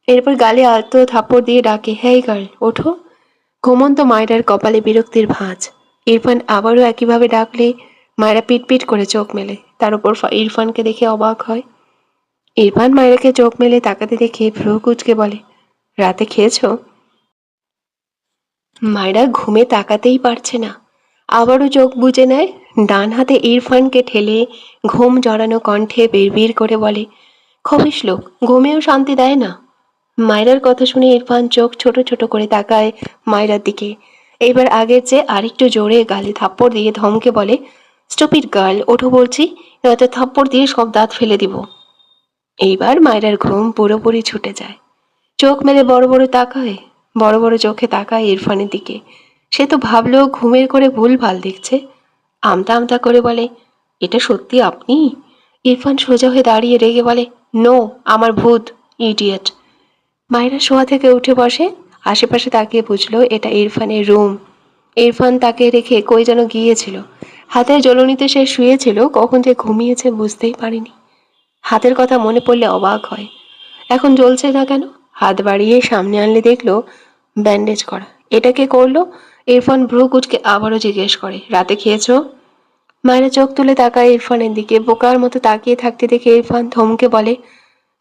এরপর গালে আলতো থাপ্পড় দিয়ে ডাকে, হেই গার্ল ওঠো। ঘুমন্ত মায়রার কপালে বিরক্তির ভাঁজ। ইরফান আবারও একইভাবে ডাকলে মায়রা পিটপিট করে চোখ মেলে। তার উপর ইরফানকে দেখে অবাক হয়। ইরফান মায়রাকে চোখ মেলে তাকাতে দেখে ভ্রু কুঁচকে বলে, রাতে খেয়েছো? মায়রা ঘুমে তাকাতেই পারছে না, আবারও চোখ বুজে নেয়। ডান হাতে ইরফানকে ঠেলে ঘুম জড়ানো কণ্ঠে বিড়বিড় করে বলে, খবিস লোক, ঘুমেও শান্তি দেয় না। মায়রার কথা শুনে ইরফান চোখ ছোট ছোট করে তাকায় মায়রার দিকে। এবার আগের চেয়ে আরেকটু জোরে গালে থাপ্পড় দিয়ে ধমকে বলে, স্টুপিড গার্ল ওঠো বলছি, নয়তো থাপ্পড় দিয়ে সব দাঁত ফেলে দিব। এইবার মায়রার ঘুম পুরোপুরি ছুটে যায়। চোখ মেলে বড় বড় তাকায়, বড় বড় চোখে তাকায় ইরফানের দিকে। সে তো ভাবলো ঘুমের করে ভুল ভাল দেখছে। আমতা আমতা করে বলে, এটা সত্যি আপনি? ইরফান সোজা হয়ে দাঁড়িয়ে রেগে বলে, নো, আমার ভূত, ইডিয়েট। মায়েরা শোয়া থেকে উঠে বসে, আশেপাশে তাকিয়ে বুঝলো এটা ইরফানের রুম। ইরফান তাকে রেখে কই যেন গিয়েছিল। হাতের জ্বলনিতে সে শুয়েছিল, কখন যে ঘুমিয়েছে বুঝতেই পারেনি। হাতের কথা মনে পড়লে অবাক হয়, এখন জ্বলছে না কেন? হাত বাড়িয়ে সামনে আনলে দেখলো ব্যান্ডেজ করা। এটা কে করলো? ইরফান ভ্রু কুচকে আবারও জিজ্ঞেস করে, রাতে খেয়েছো? মায়েরা চোখ তুলে তাকায় ইরফানের দিকে। বোকার মতো তাকিয়ে থাকতে দেখে ইরফান থমকে বলে,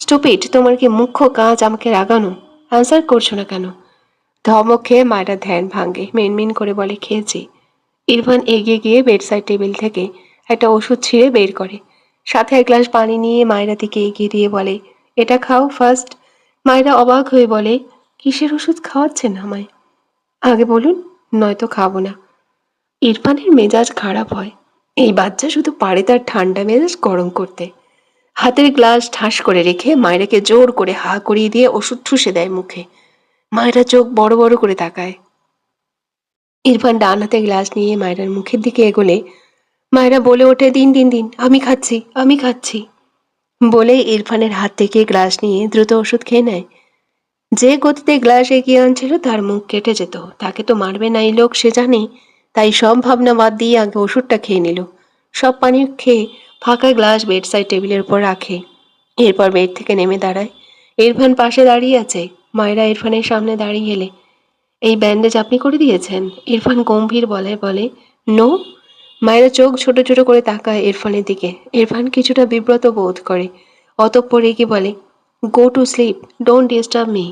স্টুপিড, তোমার কি মুখ্য কাজ আমাকে রাগানো? আনসার করছো না কেন? ধমক খেয়ে মায়েরা ধ্যান ভাঙে, মিনমিন করে বলে, খেয়েছি। ইরফান এগিয়ে গিয়ে বেডসাইড টেবিল থেকে একটা ওষুধ ছিঁড়ে বের করে, সাথে এক গ্লাস পানি নিয়ে মায়েরা দিকে এগিয়ে দিয়ে বলে, এটা খাও ফার্স্ট। মায়েরা অবাক হয়ে বলে, কিসের ওষুধ খাওয়াচ্ছেন আমায়? আগে বলুন, নয়তো খাবো না। ইরফানের মেজাজ খারাপ হয়। এই বাচ্চা শুধু পারে তার ঠান্ডা মেজাজ গরম করতে। হাতের গ্লাস ঠাস করে রেখে মায়েরাকে জোর করে হা করিয়ে দিয়ে ওষুধ ঠুসে দেয় মুখে। মায়েরা চোখ বড় বড় করে তাকায়। ইরফান ডান হাতে গ্লাস নিয়ে মায়েরার মুখের দিকে এগোলে মায়েরা বলে ওঠে, দিন দিন দিন, আমি খাচ্ছি, আমি খাচ্ছি। বলে ইরফানের হাত থেকে গ্লাস নিয়ে দ্রুত ওষুধ খেয়ে নেয়। যে গতিতে গ্লাস এগিয়ে আনছিল তার মুখ কেটে যেত। তাকে তো মারবে না এই লোক, সে জানে। তাই সব ভাবনা বাদ দিয়ে আগে ওষুধটা খেয়ে নিল। সব পানি খেয়ে ফাঁকা গ্লাস বেডসাইড টেবিলের উপর রাখে। এরপর বেড থেকে নেমে দাঁড়ায়। ইরফান পাশে দাঁড়িয়ে আছে। মায়েরা ইরফানের সামনে দাঁড়িয়ে এলে, এই ব্যান্ডেজ আপনি করে দিয়েছেন? ইরফান গম্ভীর গলায় বলে, নো। মায়েরা চোখ ছোট ছোট করে তাকায় ইরফানের দিকে। ইরফান কিছুটা বিব্রত বোধ করে, অতঃপর রেগে বলে, go to sleep, don't disturb me.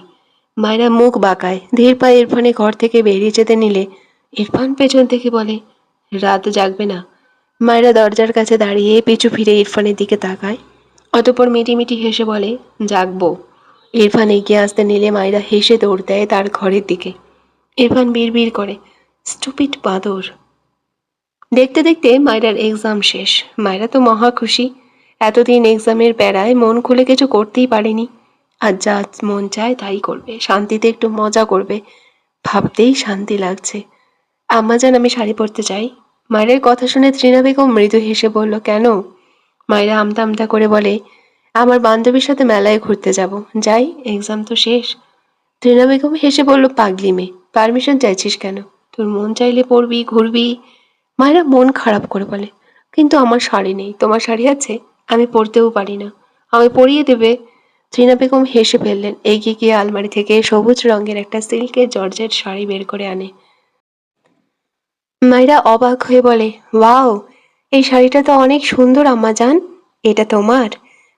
মায়েরা মুখ বাঁকায়, ধীর পায়ে ইরফানের ঘর থেকে বেরিয়ে যেতে নিলে ইরফান পেছন থেকে বলে, রাত জাগবে না? মায়েরা দরজার কাছে দাঁড়িয়ে পিছু ফিরে ইরফানের দিকে তাকায়, অতঃপর মিটিমিটি হেসে বলে, জাগবো। ইরফান এগিয়ে আসতে নিলে মায়েরা হেসে দৌড় দেয় তার ঘরের দিকে। ইরফান বিড়বিড় করে, স্টুপিড বাদর। দেখতে দেখতে মায়রার এক্সাম শেষ। মায়রা তো মহা খুশি। এতদিন এক্সামের প্যারায় মন খুলে কিছু করতেই পারেনি। আর যা মন চায় তাই করবে, শান্তিতে একটু মজা করবে। ভাবতেই শান্তি লাগছে। আম্মাজান, আমি শাড়ি পরতে চাই। মায়ের কথা শুনে ত্রিনা বেগম মৃদু হেসে বলল, কেন? মায়েরা আমতা আমতা করে বলে, আমার বান্ধবীর সাথে মেলায় ঘুরতে যাব। যাই, এক্সাম তো শেষ। ত্রিনা বেগম হেসে বলল, পাগলি মেয়ে, পারমিশন চাইছিস কেন? তোর মন চাইলে পড়বি, ঘুরবি। মায়েরা মন খারাপ করে বলে, কিন্তু আমার শাড়ি নেই। তোমার শাড়ি আছে? আমি পরতেও পারি না, আমি পরিয়ে দেবে। ত্রিনা বেগম হেসে ফেললেন। এগিয়ে গিয়ে আলমারি থেকে সবুজ রঙের একটা সিল্কের জর্জেট শাড়ি বের করে আনে। মায়েরা অবাক হয়ে বলে, ওয়াও, এই শাড়িটা তো অনেক সুন্দর আম্মা জান। এটা তোমার?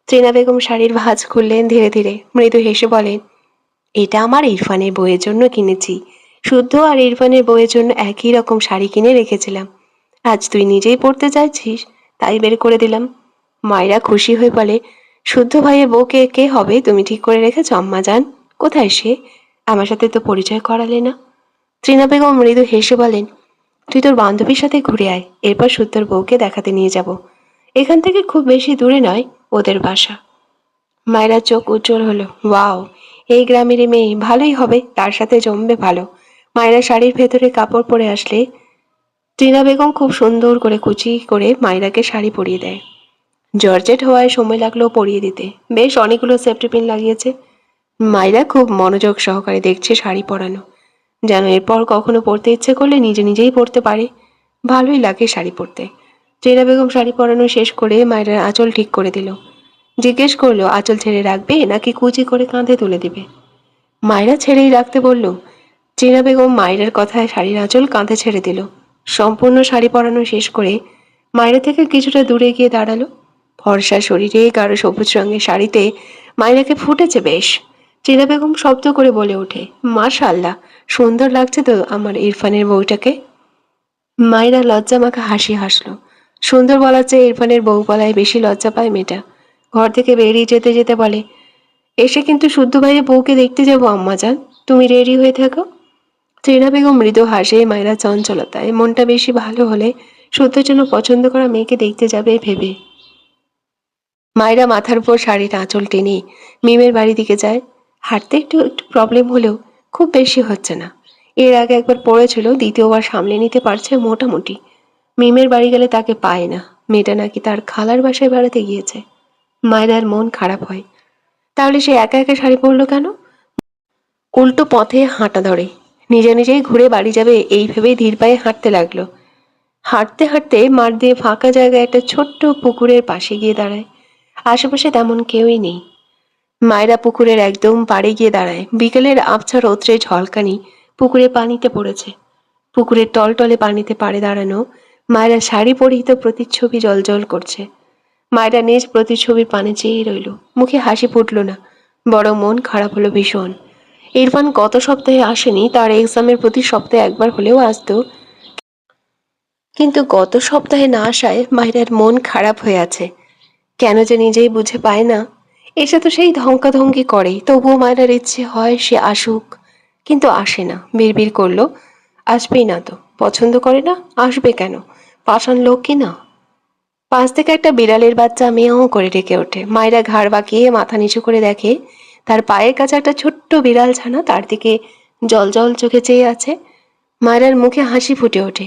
ত্রিনা বেগম শাড়ির ভাঁজ খুললেন ধীরে ধীরে, মৃদু হেসে বলেন, এটা আমার ইরফানের বইয়ের জন্য কিনেছি। শুদ্ধ আর ইরফানের বইয়ের জন্য একই রকম শাড়ি কিনে রেখেছিলাম। আজ তুই নিজেই পড়তে চাইছিস, তাই বের করে দিলাম। মায়েরা খুশি হয়ে বলে, শুদ্ধ ভাইয়ের বউকে কে হবে তুমি ঠিক করে রেখেছ আম্মা জান? কোথায় সে? আমার সাথে তো পরিচয় করালে না। ত্রিনা বেগম মৃদু হেসে বলেন, তুই তোর বান্ধবীর সাথে ঘুরে আয়, এরপর শুদ্ধর বউকে দেখাতে নিয়ে যাব। এখান থেকে খুব বেশি দূরে নয় ওদের বাসা। মায়েরা চোখ উজ্জ্বল হলো, ওয়াও, এই গ্রামের মেয়ে ভালোই হবে, তার সাথে জমবে ভালো। মায়েরা শাড়ির ভেতরে কাপড় পরে আসলে টিনা বেগম খুব সুন্দর করে কুচি করে মায়রাকে শাড়ি পরিয়ে দেয়। জর্জেট হওয়ায় সময় লাগলো পরিয়ে দিতে। বেশ অনেকগুলো সেফটি পিন লাগিয়েছে। মায়রা খুব মনোযোগ সহকারে দেখছে শাড়ি পরানো, যেন এরপর কখনো পরতে ইচ্ছে করলে নিজে নিজেই পরতে পারে। ভালোই লাগে শাড়ি পরতে। টিনা বেগম শাড়ি পরানো শেষ করে মায়রার আঁচল ঠিক করে দিল। জিজ্ঞেস করলো আঁচল ছেড়ে রাখবে নাকি কুচি করে কাঁধে তুলে দিবে। মায়রা ছেড়েই রাখতে বলল। চীনা বেগম মায়রার কথায় শাড়ির আঁচল কাঁধে ছেড়ে দিল। সম্পূর্ণ শাড়ি পরানো শেষ করে মায়রা থেকে কিছুটা দূরে গিয়ে দাঁড়ালো। ফর্সা শরীরে গাঢ় সবুজ রঙের শাড়িতে মায়রাকে ফুটেছে বেশ। চীনা বেগম শব্দ করে বলে ওঠে, মাশাআল্লাহ, সুন্দর লাগছে তো আমার ইরফানের বউটাকে। মায়রা লজ্জা মাখা হাসি হাসলো। সুন্দর বলার চেয়ে ইরফানের বউ বলায় বেশি লজ্জা পায় মেয়েটা। ঘর থেকে বেরিয়ে যেতে যেতে বলে, এসে কিন্তু শুদ্ধ ভাইয়ের বউকে দেখতে যাবো আম্মাজান, তুমি রেডি হয়ে থাকো। ত্রিনা বেগম মৃদু হাসে। মায়েরা চঞ্চলতায় মনটা বেশি ভালো হলে শুদ্ধর জন্য পছন্দ করা মেয়েকে দেখতে যাবে ভেবে মায়েরা মাথার উপর শাড়ির আঁচল টেনে মিমের বাড়ি দিকে যায়। হাঁটতে একটু একটু প্রবলেম হলেও খুব বেশি হচ্ছে না। এর আগে একবার পড়েছিল, দ্বিতীয়বার সামলে নিতে পারছে মোটামুটি। মিমের বাড়ি গেলে তাকে পায় না। মেয়েটা নাকি তার খালার বাসায় বেড়াতে গিয়েছে। মায়েরার মন খারাপ হয়। তাহলে সে একা একা শাড়ি পরলো কেন? উল্টো পথে হাঁটা ধরে। নিজে নিজেই ঘুরে বাড়ি যাবে এই ভেবেই ধীর পায়ে হাঁটতে লাগলো। হাঁটতে হাঁটতে মাঠ দিয়ে ফাঁকা জায়গায় একটা ছোট্ট পুকুরের পাশে গিয়ে দাঁড়ায়। আশেপাশে তেমন কেউই নেই। মায়েরা পুকুরের একদম পাড়ে গিয়ে দাঁড়ায়। বিকেলের আবছা রৌদ্রের ঝলকানি পুকুরে পানিতে পড়েছে। পুকুরের টলটলে পানিতে পাড়ে দাঁড়ানো মায়েরা শাড়ি পরিহিত প্রতিচ্ছবি জলজল করছে। মায়েরা নিজ প্রতিচ্ছবির পানে চেয়ে রইল। মুখে হাসি ফুটল না, বড় মন খারাপ হলো ভীষণ। ইরফান গত সপ্তাহে আসেনি, তার এক্সামের প্রতি সপ্তাহে একবার হলেও আসতো। কিন্তু গত সপ্তাহে না আসায় মাহিরার মন খারাপ হয়ে আছে। কেন যে নিজেই বুঝে পায় না। এসে তো সেই ধমকাধমকি করেই, তবুও মায়েরার ইচ্ছে হয় সে আসুক, কিন্তু আসে না। বিড়বিড় করলো, আসবেই না তো, পছন্দ করে না, আসবে কেন, পাষাণ লোক কি না। পাশ থেকে একটা বিড়ালের বাচ্চা মেয়েও করে ডেকে ওঠে। মায়েরা ঘাড় বাঁকিয়ে মাথা নিচু করে দেখে তার পায়ের কাছে একটা ছোট্ট বিড়াল ছানা তার দিকে জল চোখে চেয়ে আছে। মায়েরার মুখে হাসি ফুটে ওঠে।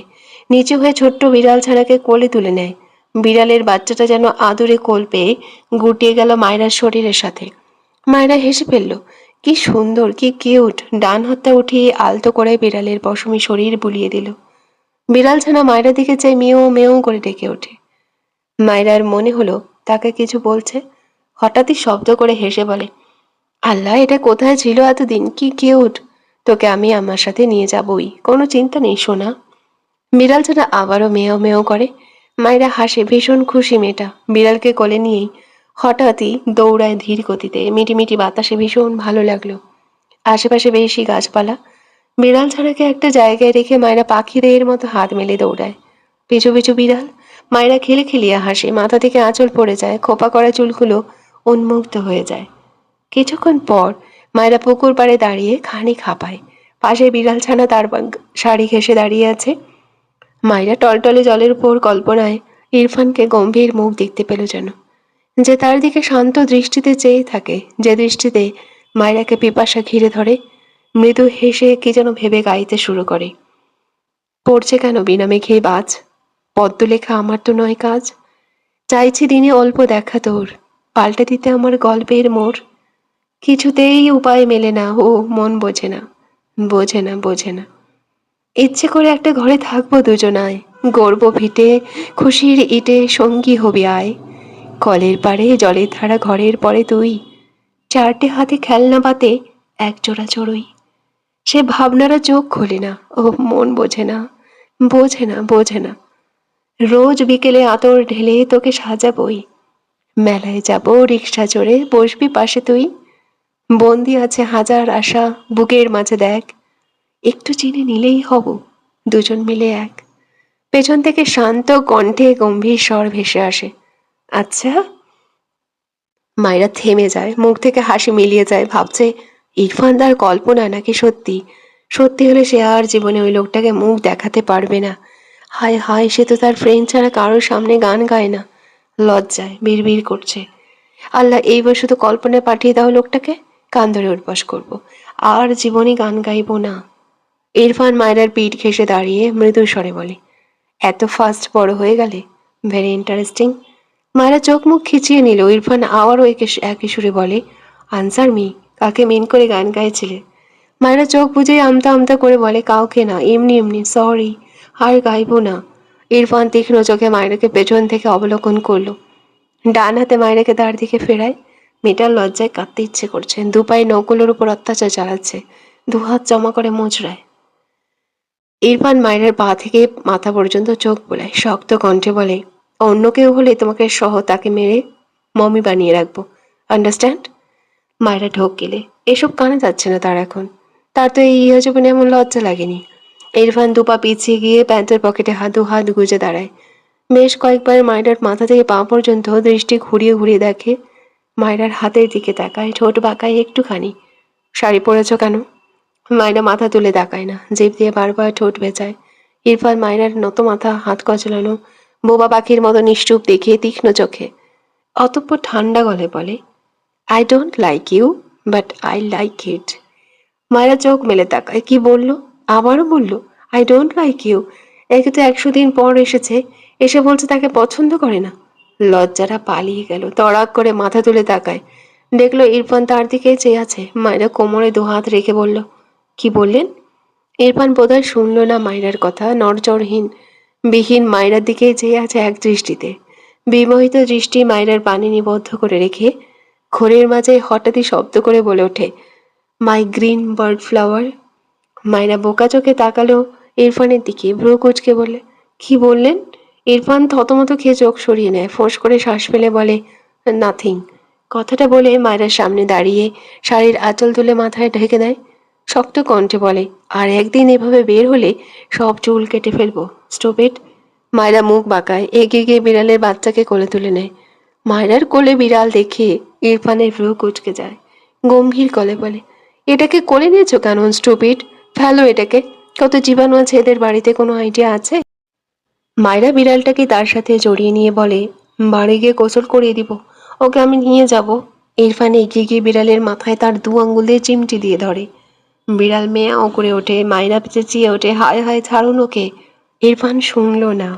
নিচু হয়ে ছোট্ট বিড়াল ছানাকে কোলে তুলে নেয়। বিড়ালের বাচ্চাটা যেন আদুরে কোল পেয়ে গুটিয়ে গেল মায়েরার শরীরের সাথে। মায়েরা হেসে ফেলল। কি সুন্দর, কি কিউট। ডান হাতটা উঠিয়ে আলতো করে বিড়ালের পশমী শরীর বুলিয়ে দিল। বিড়াল ছানা মায়েরার দিকে চেয়ে মেয়েও মেয়েও করে ডেকে ওঠে। মায়রার মনে হলো তাকে কিছু বলছে। হঠাৎই শব্দ করে হেসে বলে, আল্লাহ, এটা কোথায় ছিল এতদিন, কি কিউট। তোকে আমি আমার সাথে নিয়ে যাবই, কোনো চিন্তা নেই সোনা। বিড়াল ছানা আবারও মেয়েও মেয়েও করে। মায়েরা হাসে, ভীষণ খুশি মেয়েটা। বিড়ালকে কোলে নিয়েই হঠাৎই দৌড়ায় ধীর গতিতে। মিটিমিটি বাতাসে ভীষণ ভালো লাগলো। আশেপাশে বেশি গাছপালা। বিড়াল ছানাকে একটা জায়গায় রেখে মায়েরা পাখিদের মতো হাত মেলে দৌড়ায়। পিছু পিছু বিড়াল। মায়েরা খিলখিলিয়ে হাসে। মাথা থেকে আঁচল পড়ে যায়। খোপা করা চুলগুলো উন্মুক্ত হয়ে যায়। কিছুক্ষণ পর মায়েরা পুকুর পাড়ে দাঁড়িয়ে খানিক হাঁপায়। পাশে বিড়াল ছানা তার শাড়ি ঘেঁষে দাঁড়িয়ে আছে। মায়েরা টলটলে জলের উপর কল্পনায় ইরফানকে গম্ভীর মুখ দেখতে পেল যেন, যে তার দিকে শান্ত দৃষ্টিতে চেয়ে থাকে, যে দৃষ্টিতে মায়েরাকে পিপাসা ঘিরে ধরে। মৃদু হেসে কি যেন ভেবে গাইতে শুরু করে। পড়ছে কেন বিনা মেঘে বাজ, পদ্মলেখা আমার তো নয় কাজ। চাইছি দিনে অল্প দেখা তোর, পাল্টে দিতে আমার গল্পের মোড়। কিছুতেই উপায় মেলে না, ও মন বোঝে না, বোঝে না, বোঝে না। ইচ্ছে করে একটা ঘরে থাকবো দুজনায়, গর্ব ভিটে খুশির ইটে সঙ্গী হবি আয়। কলের পাড়ে জলের ধারা ঘরের পরে তুই, চারটে হাতে খেলনা পাতে এক জোড়া চড়ুই। সে ভাবনারা চোখ খোলে না, ও মন বোঝে না, বোঝে না, বোঝে না। রোজ বিকেলে আতর ঢেলে তোকে সাজাবই, মেলায় যাব রিক্সা চড়ে, বসবি পাশে তুই। বন্দি আছে হাজার আশা বুকের মাঝে দেখ, একটু চিনে নিলেই হব দুজন মিলে এক। পেছন থেকে শান্ত কণ্ঠে গম্ভীর স্বর ভেসে আসে, আচ্ছা। মায়েরা থেমে যায়, মুখ থেকে হাসি মিলিয়ে যায়। ভাবছে ইরফান তার কল্পনা নাকি সত্যি। সত্যি হলে সে আর জীবনে ওই লোকটাকে মুখ দেখাতে পারবে না। হায় হায়, সে তো তার ফ্রেন্ড ছাড়া কারোর সামনে গান গায় না। লজ্জায় বিড়বিড় করছে, আল্লাহ, এইবার শুধু কল্পনায় পাঠিয়ে দাও লোকটাকে, কান ধরে উঠবাস করবো, আর জীবনে গান গাইবো না। ইরফান মায়রার পিঠ ঘেঁষে দাঁড়িয়ে মৃদু স্বরে বলে, এত ফাস্ট বড় হয়ে গেলে, ভেরি ইন্টারেস্টিং। মায়েরা চোখ মুখ খিচিয়ে নিল। ইরফান আবারও একই সুরে বলে, আনসার মি, কাকে মিন করে গান গাইছিলে? মায়েরা চোখ বুঝে আমতা আমতা করে বলে, কাউকে না, এমনি এমনি, সরি, আর গাইবো না। ইরফান তীক্ষ্ণ চোখে মায়েরাকে পেছন থেকে অবলোকন করলো। ডান হাতে মায়রাকে তার দিকে ফেরায়। মেয়েটার লজ্জায় কাঁদতে ইচ্ছে করছে, দুপায়ে নৌকোলের উপর অত্যাচার চালাচ্ছে, দুহাত জমা করে মোচড়ায়। ইরফান মায়রার পা থেকে মাথা পর্যন্ত চোখ বোলায়, শক্ত কণ্ঠে বলে, অন্য কেউ হলে তোমাকে সহ তাকে মেরে মমি বানিয়ে রাখবো, আন্ডারস্ট্যান্ড? মায়রা ঢোক গেলে। এসব কানে যাচ্ছে না তার এখন। তার তো এই ইহ জীবনে এমন লজ্জা লাগেনি। ইরফান দুপা পিছিয়ে গিয়ে প্যান্টের পকেটে হাত গুজে দাঁড়ায়। বেশ কয়েকবার মায়রার মাথা থেকে পা পর্যন্ত দৃষ্টি ঘুরিয়ে ঘুরিয়ে দেখে। মায়রার হাতের দিকে তাকায়, ঠোঁট বাঁকায় একটুখানি। শাড়ি পরেছ কেন? মায়রা মাথা তুলে তাকায় না, জিভ দিয়ে বারবার ঠোঁট ভেজায়। ইরফান মায়রার নত মাথা, হাত কচলানো, বোবা পাখির মতো নিশ্চুপ দেখে তীক্ষ্ণ চোখে। অতঃপর ঠান্ডা গলে বলে, I don't like you, but I like it. মায়েরা চোখ মেলে তাকায়। কি বলল? আবারও বলল, আই ডোন্ট লাইক ইউ। একে তো 100 দিন পর এসেছে, এসে বলছে তাকে পছন্দ করে না। লজ্জাটা পালিয়ে গেল। তড়াক করে মাথা তুলে তাকায়, দেখলো ইরফান তার দিকে চেয়ে আছে। মায়েরা কোমরে দুহাত রেখে বলল, কি বললেন? ইরফান বোধহয় শুনল না মায়রার কথা। নড়চড়হীন বিহীন মায়রার দিকে চেয়ে আছে এক দৃষ্টিতে। বিমোহিত দৃষ্টি মায়রার পানি নিবদ্ধ করে রেখে ঘোরের মাঝে হঠাৎই শব্দ করে বলে ওঠে, মাই গ্রিন বার্ড ফ্লাওয়ার। মায়রা বোকা চোখে তাকালো ইরফানের দিকে, ভ্রু কুচকে বলে, কি বললেন? ইরফান থতমত খেয়ে চোখ সরিয়ে নেয়, ফোঁস করে শ্বাস ফেলে বলে, নাথিং। কথাটা বলে মায়রার সামনে দাঁড়িয়ে শাড়ির আঁচল তুলে মাথায় ঢেকে দেয়। শক্ত কণ্ঠে বলে, আর একদিন এভাবে বের হলে সব চুল কেটে ফেলবো, স্টপ ইট। মায়রা মুখ বাঁকায়, এগিয়ে গিয়ে বিড়ালের বাচ্চাকে কোলে তুলে নেয়। মায়রার কোলে বিড়াল দেখে ইরফানের ভ্রু কুচকে যায়। গম্ভীর গলে বলে, এটাকে কোলে নিয়েছো কেন, স্টুপিড? ফেলো এটাকে। কত জীবাণু আছে এদের বাড়িতে, কোনো আইডিয়া আছে? মায়রা বিড়ালটাকে তার সাথে জড়িয়ে নিয়ে বলে, বাড়ি গিয়ে গোসল করিয়ে দিব, ওকে আমি নিয়ে যাব। ইরফান এগিয়ে গিয়ে বিড়ালের মাথায় তার 2 আঙ্গুল দিয়ে চিমটি দিয়ে ধরে। বিড়াল মেয়াও করে ওঠে। মায়রা চেঁচিয়ে ওঠে, হায় হায়, ছাড়ুন ওকে। ইরফান শুনল না,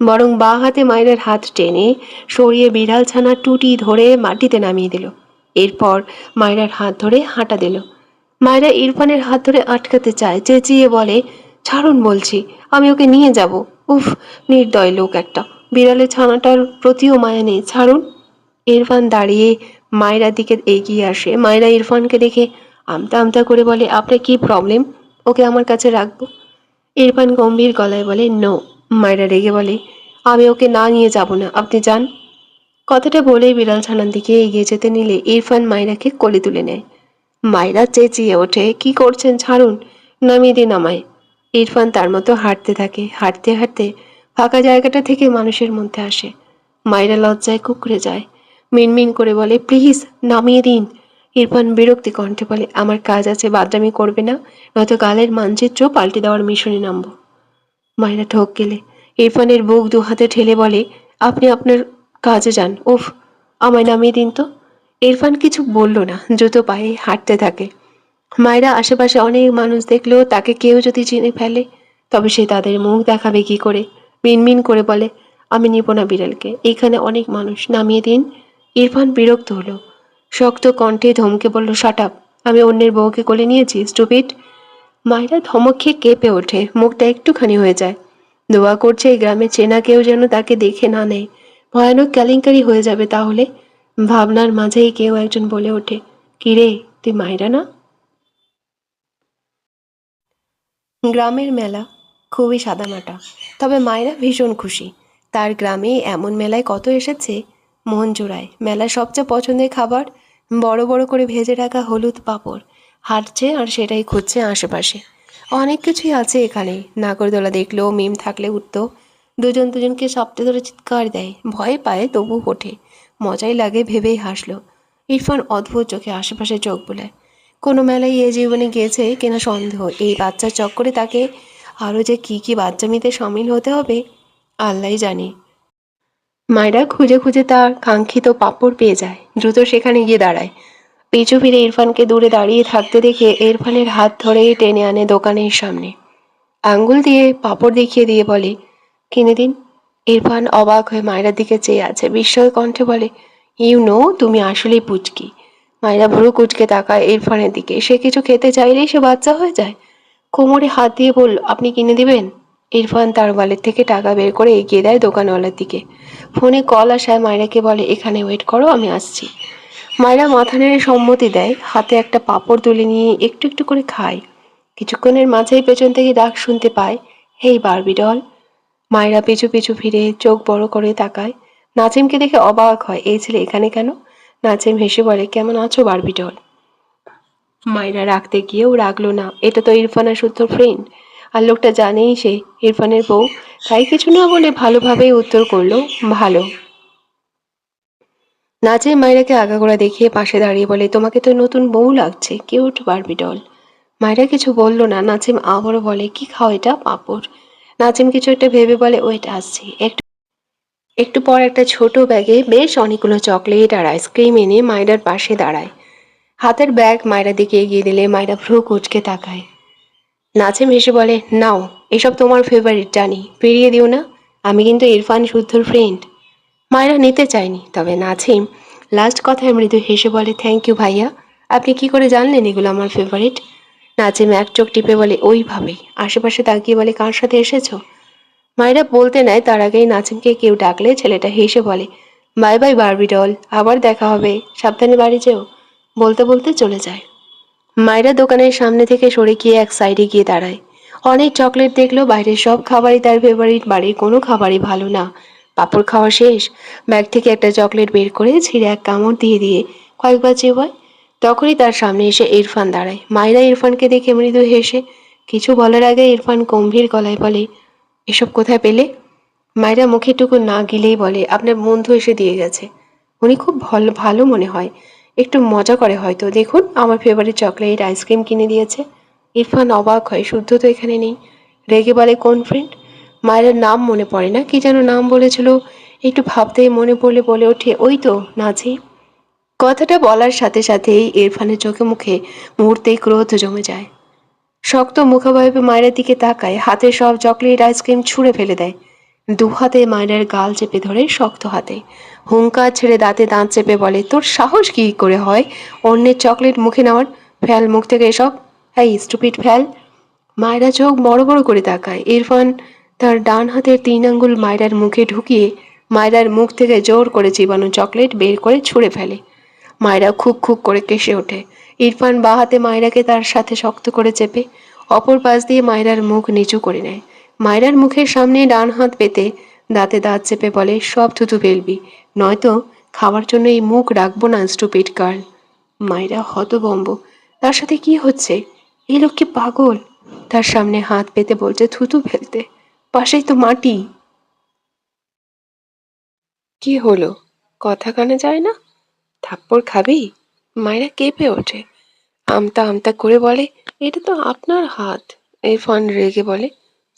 বরং বাঁ হাতে মায়রার হাত টেনে সরিয়ে বিড়াল ছানার টুটি ধরে মাটিতে নামিয়ে দিল। এরপর মায়রার হাত ধরে হাঁটা দিল। মায়রা ইরফানের হাত ধরে আটকাতে চায়, চেঁচিয়ে বলে, ছাড়ুন বলছি, আমি ওকে নিয়ে যাব। উফ, নির্দয় লোক একটা। বিড়ালের ছানাটার প্রতিও মায়া নেই, ছাড়ুন। ইরফান দাঁড়িয়ে মায়রার দিকে এগিয়ে আসে। মায়রা ইরফানকে দেখে আমতা আমতা করে বলে, আপনার কি প্রবলেম? ওকে আমার কাছে রাখবো? ইরফান গম্ভীর গলায় বলে, নো। মায়রা রেগে বলে, আমি ওকে না নিয়ে যাব না, আপনি যান। কথাটা বলেই বিড়াল ছানার দিকে এগিয়ে যেতে নিলে ইরফান মায়রাকে কোলে তুলে নেয়। মায়রা চেঁচিয়ে ওঠে, কি করছেন, ছাড়ুন, নামিয়ে দিন আমায়। ইরফান তার মতো হাঁটতে থাকে। হাঁটতে হাঁটতে ফাঁকা জায়গাটা থেকে মানুষের মধ্যে আসে। মায়রা লজ্জায় কুঁকড়ে যায়, মিনমিন করে বলে, প্লিজ নামিয়ে দিন। ইরফান বিরক্তি কণ্ঠে বলে, আমার কাজ আছে, বাদরামি করবে না, নয়তো গালের মানচিত্র পাল্টে দেওয়ার মিশনে নামবো। মায়রা ঠোক গেলে ইরফানের বুক 2 হাতে ঠেলে বলে, আপনি আপনার কাজে যান, উফ, আমায় নামিয়ে দিন তো। ইরফান কিছু বলল না, জুতো পায়ে হাঁটতে থাকে। মায়রা আশেপাশে অনেক মানুষ দেখলেও তাকে কেউ যদি চিনে ফেলে, তবে সে তাদের মুখ দেখাবে কি করে? মিনমিন করে বলে, আমি নিব না বিড়ালকে, এখানে অনেক মানুষ, নামিয়ে দিন। ইরফান বিরক্ত হলো, শক্ত কণ্ঠে ধমকে বলল, শাট আপ, আমি অন্যের বউকে কোলে নিয়েছি, স্টুপিড। মায়রা ধমক খেয়ে কেঁপে ওঠে, মুখটা একটুখানি হয়ে যায়। দোয়া করছে এই গ্রামে চেনা কেউ যেন তাকে দেখে না নেয়, ভয়ানক কেলেঙ্কারি হয়ে যাবে তাহলে। ভাবনার মাঝেই কেউ একজন বলে ওঠে, কিরে, তুই মায়রা না? গ্রামের মেলা খুবই সাদামাটা, তবে মায়েরা ভীষণ খুশি। তার গ্রামে এমন মেলায় কত এসেছে, মন জোড়ায়। মেলার সবচেয়ে পছন্দের খাবার বড় বড় করে ভেজে রাখা হলুদ পাঁপড়। হাঁটছে আর সেটাই খুঁজছে আশেপাশে। অনেক কিছুই আছে এখানে। নাগরদোলা দেখলেও মিম থাকলে উঠতো। দুজন দুজনকে সাপটে ধরে চিৎকার দেয়, ভয় পায় তবু ওঠে। মজাই লাগে ভেবেই হাসলো। ইরফান অদ্ভুত চোখে আশেপাশে চোখ বুলায়। কোনো মেলায় এ জীবনে গিয়েছে কিনা সন্দেহ। এই বাচ্চার চক্করে তাকে আরও যে কি বাচ্চামিতে সামিল হতে হবে আল্লাহই জানে। মায়রা খুঁজে খুঁজে তার কাঙ্ক্ষিত পাপড় পেয়ে যায়, দ্রুত সেখানে গিয়ে দাঁড়ায়। পিছু ফিরে ইরফানকে দূরে দাঁড়িয়ে থাকতে দেখে ইরফানের হাত ধরে টেনে আনে দোকানের সামনে। আঙ্গুল দিয়ে পাপড় দেখিয়ে দিয়ে বলে, কিনে দিন। ইরফান অবাক হয়ে মায়রার দিকে চেয়ে আছে, বিস্ময় কণ্ঠে বলে, ইউ নো, তুমি আসলেই পুচকি। মায়রা ভুরু কুচকে তাকায় ইরফানের দিকে। সে কিছু খেতে চাইলেই সে বাচ্চা হয়ে যায়। কোমরে হাত দিয়ে বলল, আপনি কিনে দিবেন? ইরফান তার ওয়ালেট থেকে টাকা বের করে এগিয়ে দেয় দোকানওয়ালার দিকে। ফোনে কল আসায় মায়রাকে বলে, এখানে ওয়েট করো, আমি আসছি। মায়রা মাথা নেড়ে সম্মতি দেয়। হাতে একটা পাঁপড় তুলে নিয়ে একটু একটু করে খায়। কিছুক্ষণের মাঝেই পেছন থেকে ডাক শুনতে পায়, হেই বারবি ডল। মায়রা পিছু পিছু ফিরে চোখ বড় করে তাকায়। নাজিমকে দেখে অবাক হয়, এই ছেলে এখানে কেন? নাজিম হেসে বলে, কেমন আছো বারবি ডল? মায়রা রাখতে গিয়েও রাখলো না, এটা তো ইরফান আর শুদ্ধ ফ্রেন্ড, আর লোকটা জানেই সে ইরফানের বউ, তাই কিছু না বলে ভালোভাবেই উত্তর করলো, ভালো। নাজিম মায়রাকে আগাগোড়া দেখিয়ে পাশে দাঁড়িয়ে বলে, তোমাকে তো নতুন বউ লাগছে, কিউট বারবি ডল। মায়রা কিছু বলল না। নাজিম আবারও বলে, কি খাও এটা? পাঁপড়। নাজিম কিছু একটা ভেবে বলে, ওয়েট আসছি। একটু একটু পর একটা ছোট ব্যাগে বেশ অনেকগুলো চকলেট আর আইসক্রিম এনে মায়রার পাশে দাঁড়ায়। হাতের ব্যাগ মায়রা দিকে এগিয়ে দিলে মায়রা ভ্রু কুঁচকে তাকায়। নাজিম হেসে বলে, নাও, এসব তোমার ফেভারিট জানি, ফিরিয়ে দিও না, আমি কিন্তু ইরফান শুদ্ধর ফ্রেন্ড। মায়রা নিতে চায়নি, তবে নাজিম লাস্ট কথায় মৃদু হেসে বলে, থ্যাংক ইউ ভাইয়া, আপনি কি করে জানলেন এগুলো আমার ফেভারিট? নাজিম এক চোখ টিপে বলে, ওইভাবেই। আশেপাশে তাকিয়ে বলে, কার সাথে এসেছো? মায়েরা বলতে নেয় তার আগেই নাজিমকে কেউ ডাকলে ছেলেটা হেসে বলে, বাই বাই বারবি ডল, আবার দেখা হবে, সাবধানে বাড়ি যেও। বলতে বলতে চলে যায়। মায়েরা দোকানের সামনে থেকে সরে গিয়ে এক সাইডে গিয়ে দাঁড়ায়। অনেক চকলেট দেখলো, বাইরের সব খাবারই তার ফেভারিট, বাড়ির কোনো খাবারই ভালো না। পাঁপড় খাওয়া শেষ, ব্যাগ থেকে একটা চকলেট বের করে ছিঁড়ে এক কামড় দিয়ে দিয়ে কয়েকবার চেবায়। তখনই তার সামনে এসে ইরফান দাঁড়ায়। মায়েরা ইরফানকে দেখে মৃদু হেসে কিছু বলার আগে ইরফান গম্ভীর গলায় বলে, এসব কোথায় পেলে? মায়েরা মুখেটুকু না গিলেই বলে, আপনার বন্ধু এসে দিয়ে গেছে, উনি খুব ভালো ভালো মনে হয়, একটু মজা করে হয়তো, দেখুন আমার ফেভারিট চকলেট আইসক্রিম কিনে দিয়েছে। ইরফান অবাক হয়, শুদ্ধ তো এখানে নেই। রেগে বলে, কোন ফ্রেন্ড? মায়ের নাম মনে পড়ে না, কি যেন নাম বলেছিল। একটু ভাবতেই মনে পড়লে বলে ওঠে, ওই তো নাজি। কথাটা বলার সাথে সাথেই ইরফানের চোখে মুখে মুহূর্তেই ক্রোধ জমে যায়। শক্ত মুখাবয়বে মায়ের দিকে তাকায়, হাতে সব চকলেট আইসক্রিম ছুঁড়ে ফেলে দেয়। দু হাতে মায়ের গাল চেপে ধরে শক্ত হাতে হুঙ্কার ছেড়ে দাঁতে দাঁত চেপে বলে, তোর সাহস কি করে হয় অন্যের চকলেট মুখে নেওয়ার? ফেল মুখ থেকে এসব, এই স্টুপিড ফেল। মায়েরা চোখ বড় বড় করে তাকায়। ইরফান তার ডান হাতের 3 আঙ্গুল মায়রার মুখে ঢুকিয়ে মায়রার মুখ থেকে জোর করে চিবানো চকলেট বের করে ছুঁড়ে ফেলে। মায়রা খুব খুব করে কেসে ওঠে। ইরফান বা হাতে মায়রাকে তার সাথে শক্ত করে চেপে অপর পাশ দিয়ে মায়রার মুখ নিচু করে নেয়। মায়রার মুখের সামনে ডান হাত পেতে দাঁতে দাঁত চেপে বলে, সব থুতু ফেলবি, নয়তো খাওয়ার জন্য এই মুখ রাখবো না স্টুপিড গার্ল। মায়রা হতভম্ব, তার সাথে কি হচ্ছে? এই লোক কি পাগল? তার সামনে হাত পেতে বলছে থুতু ফেলতে, পাশেই তো মাটি। কি হলো, কথা কানে যায় না? থাপ্পড় খাবি? মায়েরা কেঁপে ওঠে, আমতা আমতা করে বলে, এটা তো আপনার হাত। ইরফান রেগে বলে,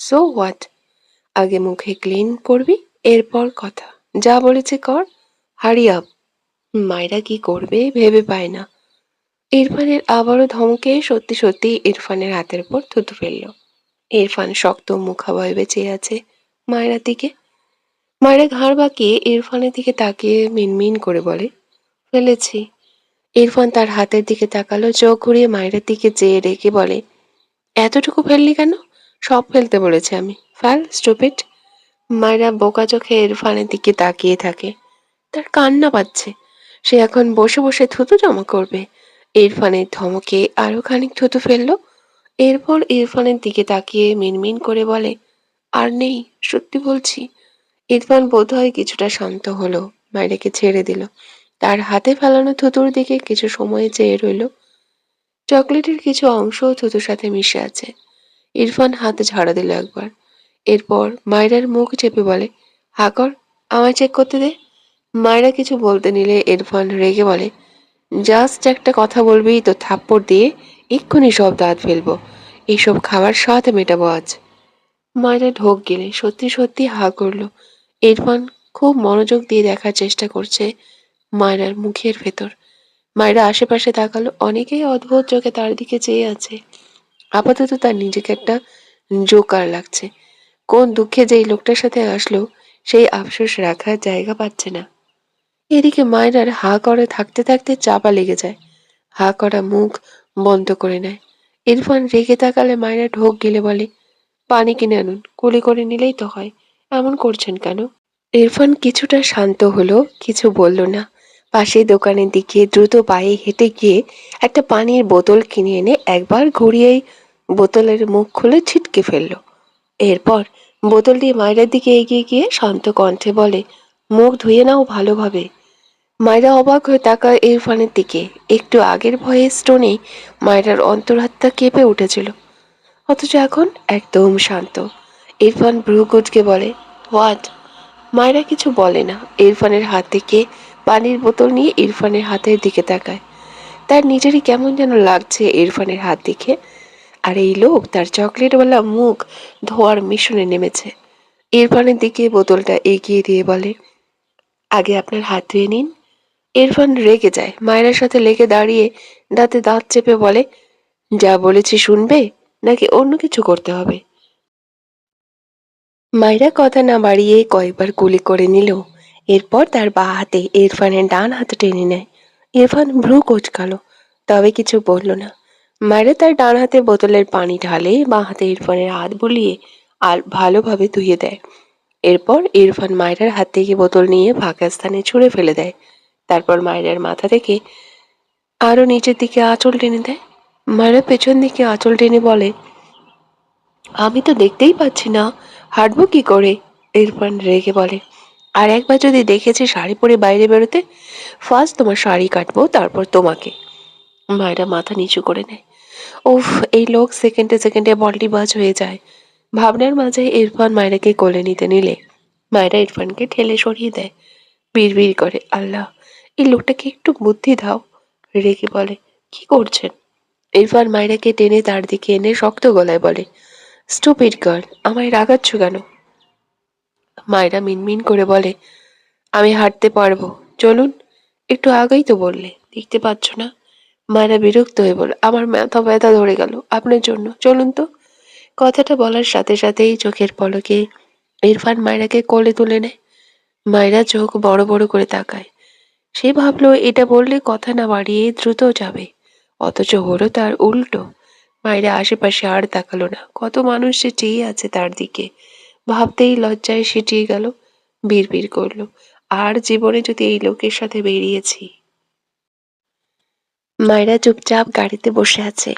সো হোয়াট, আগে মুখে ক্লিন করবি, এরপর কথা, যা বলেছে কর, হারি আপ। মায়েরা কি করবে ভেবে পায় না। ইরফানের আবারও ধমকে সত্যি সত্যি ইরফানের হাতের উপর থুতু ফেলল। ইরফান শক্ত মুখাবয়বে চেয়ে আছে মায়েরার দিকে। মায়েরা ঘাড় বাঁকিয়ে ইরফানের দিকে তাকিয়ে মিনমিন করে বলে, ফেলেছি। ইরফান তার হাতের দিকে তাকালো, চোখ ঘুরিয়ে মায়ের দিকে চেয়ে রেখে বলে, এতটুকু ফেললি কেন? সব ফেলতে বলেছি আমি, ফেল স্টুপিড। মায়েরা বোকা চোখে ইরফানের দিকে তাকিয়ে থাকে। তার কান্না পাচ্ছে, সে এখন বসে বসে থুতু জমা করবে। ইরফানের ধমকে আরো খানিক থুতু ফেললো। এরপর ইরফানের দিকে তাকিয়ে মিনমিন করে বলে, আর নেই, সত্যি বলছি। ইরফান বোধহয় কিছুটা শান্ত হলো, মায়েরাকে ছেড়ে দিল। তার হাতে ফেলানো থুতুর দিকে কিছু সময় চেয়ে রইল। চকলেটের কিছু অংশ থুতুর সাথে মিশে আছে। ইরফান হাতে ঝাড়া দিল একবার। এরপর মায়রার মুখ চেপে বলে, হা কর, আমায় চেক করতে দে। মায়রা কিছু বলতে নিলে ইরফান রেগে বলে, জাস্ট একটা কথা বলবি তো থাপ্পড় দিয়ে এক্ষুনি সব দাঁত ফেলবো, এইসব খাবার স্বাদ মেটাবো আজ। মায়রা ঢোক গেলে সত্যি সত্যি হা করলো। ইরফান খুব মনোযোগ দিয়ে দেখার চেষ্টা করছে মায়রার মুখের ভেতর। মায়েরা আশেপাশে তাকালো, অনেকেই অদ্ভুত চোখে তার দিকে চেয়ে আছে। আপাতত তার নিজেকে একটা জোকার লাগছে। কোন দুঃখে যে এই লোকটার সাথে আসলো সেই আফসোস রাখার জায়গা পাচ্ছে না। এদিকে মায়রার হা করে থাকতে থাকতে চাপা লেগে যায়। হা করা মুখ বন্ধ করে নেয়। ইরফান রেগে তাকালে মায়রা ঢোক গিলে বলে, পানি কিনে আনুন, কুলি করে নিলেই তো হয়। এমন করছেন কেন? ইরফান কিছুটা শান্ত হলো, কিছু বলল না। পাশের দোকানের দিকে দ্রুত পায়ে হেঁটে গিয়ে একটা পানির বোতল কিনে এনে একবার ঘুরিয়েই বোতলের মুখ খুলে ছিটকে ফেলল। এরপর বোতল দিয়ে মায়রার দিকে এগিয়ে গিয়ে শান্ত কণ্ঠে বলে, মুখ ধুয়ে নাও ভালোভাবে। মায়রা অবাক হয়ে তাকায় ইরফানের দিকে। একটু আগের ভয়ে স্টোনে মায়রার অন্তরাত্মা কেঁপে উঠেছিল, অথচ এখন একদম শান্ত। ইরফান ভ্রু কুঁচকে বলে, হোয়াট? মায়রা কিছু বলে না। ইরফানের হাত থেকে পানির বোতল নিয়ে ইরফানের হাতের দিকে তাকায়। তার নিজেরই কেমন যেন লাগছে ইরফানের হাত দেখে। আর এই লোক তার চকলেটওয়ালা মুখ ধোয়ার মিশনে নেমেছে। ইরফানের দিকে বোতলটা এগিয়ে দিয়ে বলে, আগে আপনার হাত ধুয়ে নিন। ইরফান রেগে যায়, মায়ের সাথে লেগে দাঁড়িয়ে দাঁতে দাঁত চেপে বলে, যা বলেছি শুনবে নাকি অন্য কিছু করতে হবে? মায়েরা কথা না বাড়িয়ে কয়েকবার কুলি করে নিল। এরপর তার বাঁ হাতে ইরফানের ডান হাতে টেনে নেয়। ইরফান ভ্রু কোঁচকালো, তবে কিছু বলল না। মায়েরা তার ডান হাতে বোতলের পানি ঢালে, বাঁ হাতে ইরফানের হাত বুলিয়ে আর ভালোভাবে ধুয়ে দেয়। এরপর ইরফান মায়রার হাত থেকে বোতল নিয়ে ফাঁকা স্থানে ছুঁড়ে ফেলে দেয়। তারপর মায়রার মাথা থেকে আরো নিচের দিকে আঁচল টেনে দেয়। মায়েরা পেছন দিকে আঁচল টেনে বলে, আমি তো দেখতেই পাচ্ছি না, হাঁটবো কি করে? ইরফান রেগে বলে, আর একবার যদি দেখেছি শাড়ি পরে বাইরে বেরোতে, ফার্স্ট তোমার শাড়ি কাটবো, তারপর তোমাকে। মায়েরা মাথা নিচু করে নেয়। উফ, এই লোক সেকেন্ডে সেকেন্ডে বল্টিবাজ হয়ে যায়। ভাবনার মাঝে ইরফান মায়রাকে কোলে নিতে নিলে মায়েরা ইরফানকে ঠেলে সরিয়ে দেয়। বিড়বিড় করে, আল্লাহ, এই লোকটাকে একটু বুদ্ধি দাও। রেগে বলে, কি করছেন? ইরফান মায়রাকে টেনে তার দিকে এনে শক্ত গলায় বলে, স্টুপিড গার্ল, আমায় রাগাচ্ছ কেন? মায়রা মিনমিন করে বলে, আমি হাঁটতে পারবো, চলুন। একটু আগেই তো বললে, দেখতে পাচ্ছ না? মায়রা বিরক্ত হয়ে বলে, আমার মাথা ব্যথা ধরে গেল আপনার জন্য, চলুন তো। কথাটা বলার সাথে সাথেই চোখের পলকে ইরফান মায়রাকে কোলে তুলে নেয়। মায়রা চোখ বড় বড় করে তাকায়। সে ভাবলো এটা বললে কথা না বাড়িয়ে দ্রুত যাবে, অথচ হলো তার উল্টো। মায়েরা আশেপাশে আর তাকালো না। কত মানুষ সে চেয়ে আছে তার দিকে। ভাবতেই লজ্জায় সিটিয়ে গেল। বিড়বিড় করলো, আর জীবনে যদি এই লোকের সাথে বেরিয়েছি। মায়েরা চুপচাপ গাড়িতে বসে আছে।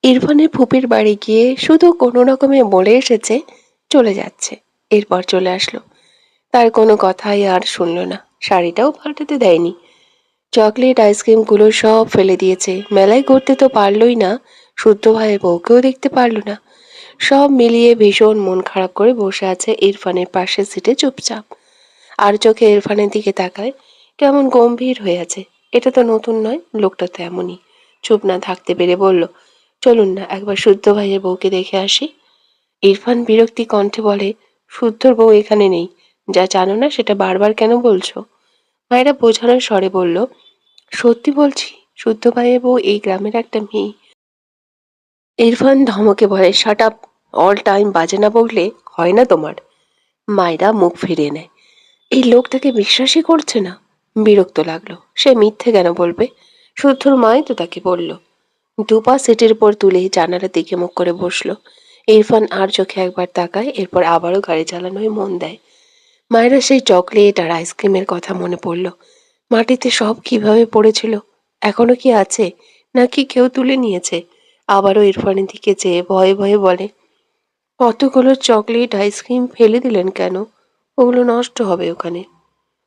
ইরফানের ফুপির বাড়ি গিয়ে শুধু কোনো রকমে বলে এসেছে চলে যাচ্ছে। এরপর চলে আসলো। তার কোনো কথাই আর শুনলো না। শাড়িটাও পাল্টাতে দেয়নি। চকলেট আইসক্রিমগুলো সব ফেলে দিয়েছে। মেলায় ঘুরতে তো পারলই না, শুদ্ধ ভাইয়ের বউকেও দেখতে পারল না। সব মিলিয়ে ভীষণ মন খারাপ করে বসে আছে ইরফানের পাশের সিটে চুপচাপ। আর চোখে ইরফানের দিকে তাকায়, কেমন গম্ভীর হয়ে আছে। এটা তো নতুন নয়, লোকটা তো এমনই। চুপ না থাকতে পেরে বলল, চলুন না একবার শুদ্ধ ভাইয়ের বউকে দেখে আসি। ইরফান বিরক্তি কণ্ঠে বলে, শুদ্ধর বউ এখানে নেই। যা জানো না সেটা বারবার কেন বলছো? মায়েরা বোঝানোর স্বরে বলল, সত্যি বলছি, শুদ্ধ ভাইয়ের বউ এই গ্রামের একটা মেয়ে। ইরফান ধমকে বলে, শাট আপ, অল টাইম বাজে না বললে হয় না তোমার? মায়েরা মুখ ফিরিয়ে নেয়। এই লোকটাকে বিশ্বাসই করছে না। বিরক্ত লাগলো, সে মিথ্যে কেন বলবে? শুদ্ধর মাই তো তাকে বলল। দুপা সিটের উপর তুলে জানালার দিকে মুখ করে বসলো। ইরফান আর চোখে একবার তাকায়, এরপর আবারও গাড়ি চালানোয় মন দেয়। মায়েরা সেই চকলেট আর আইসক্রিমের কথা মনে পড়ল। মাটিতে সব কিভাবে পড়েছিল, এখনো কি আছে নাকি কেউ তুলে নিয়েছে? আবারও ইরফানের দিকে চেয়ে ভয়ে ভয়ে বলে, কতগুলো চকলেট আইসক্রিম ফেলে দিলেন কেন? ওগুলো নষ্ট হবে ওখানে।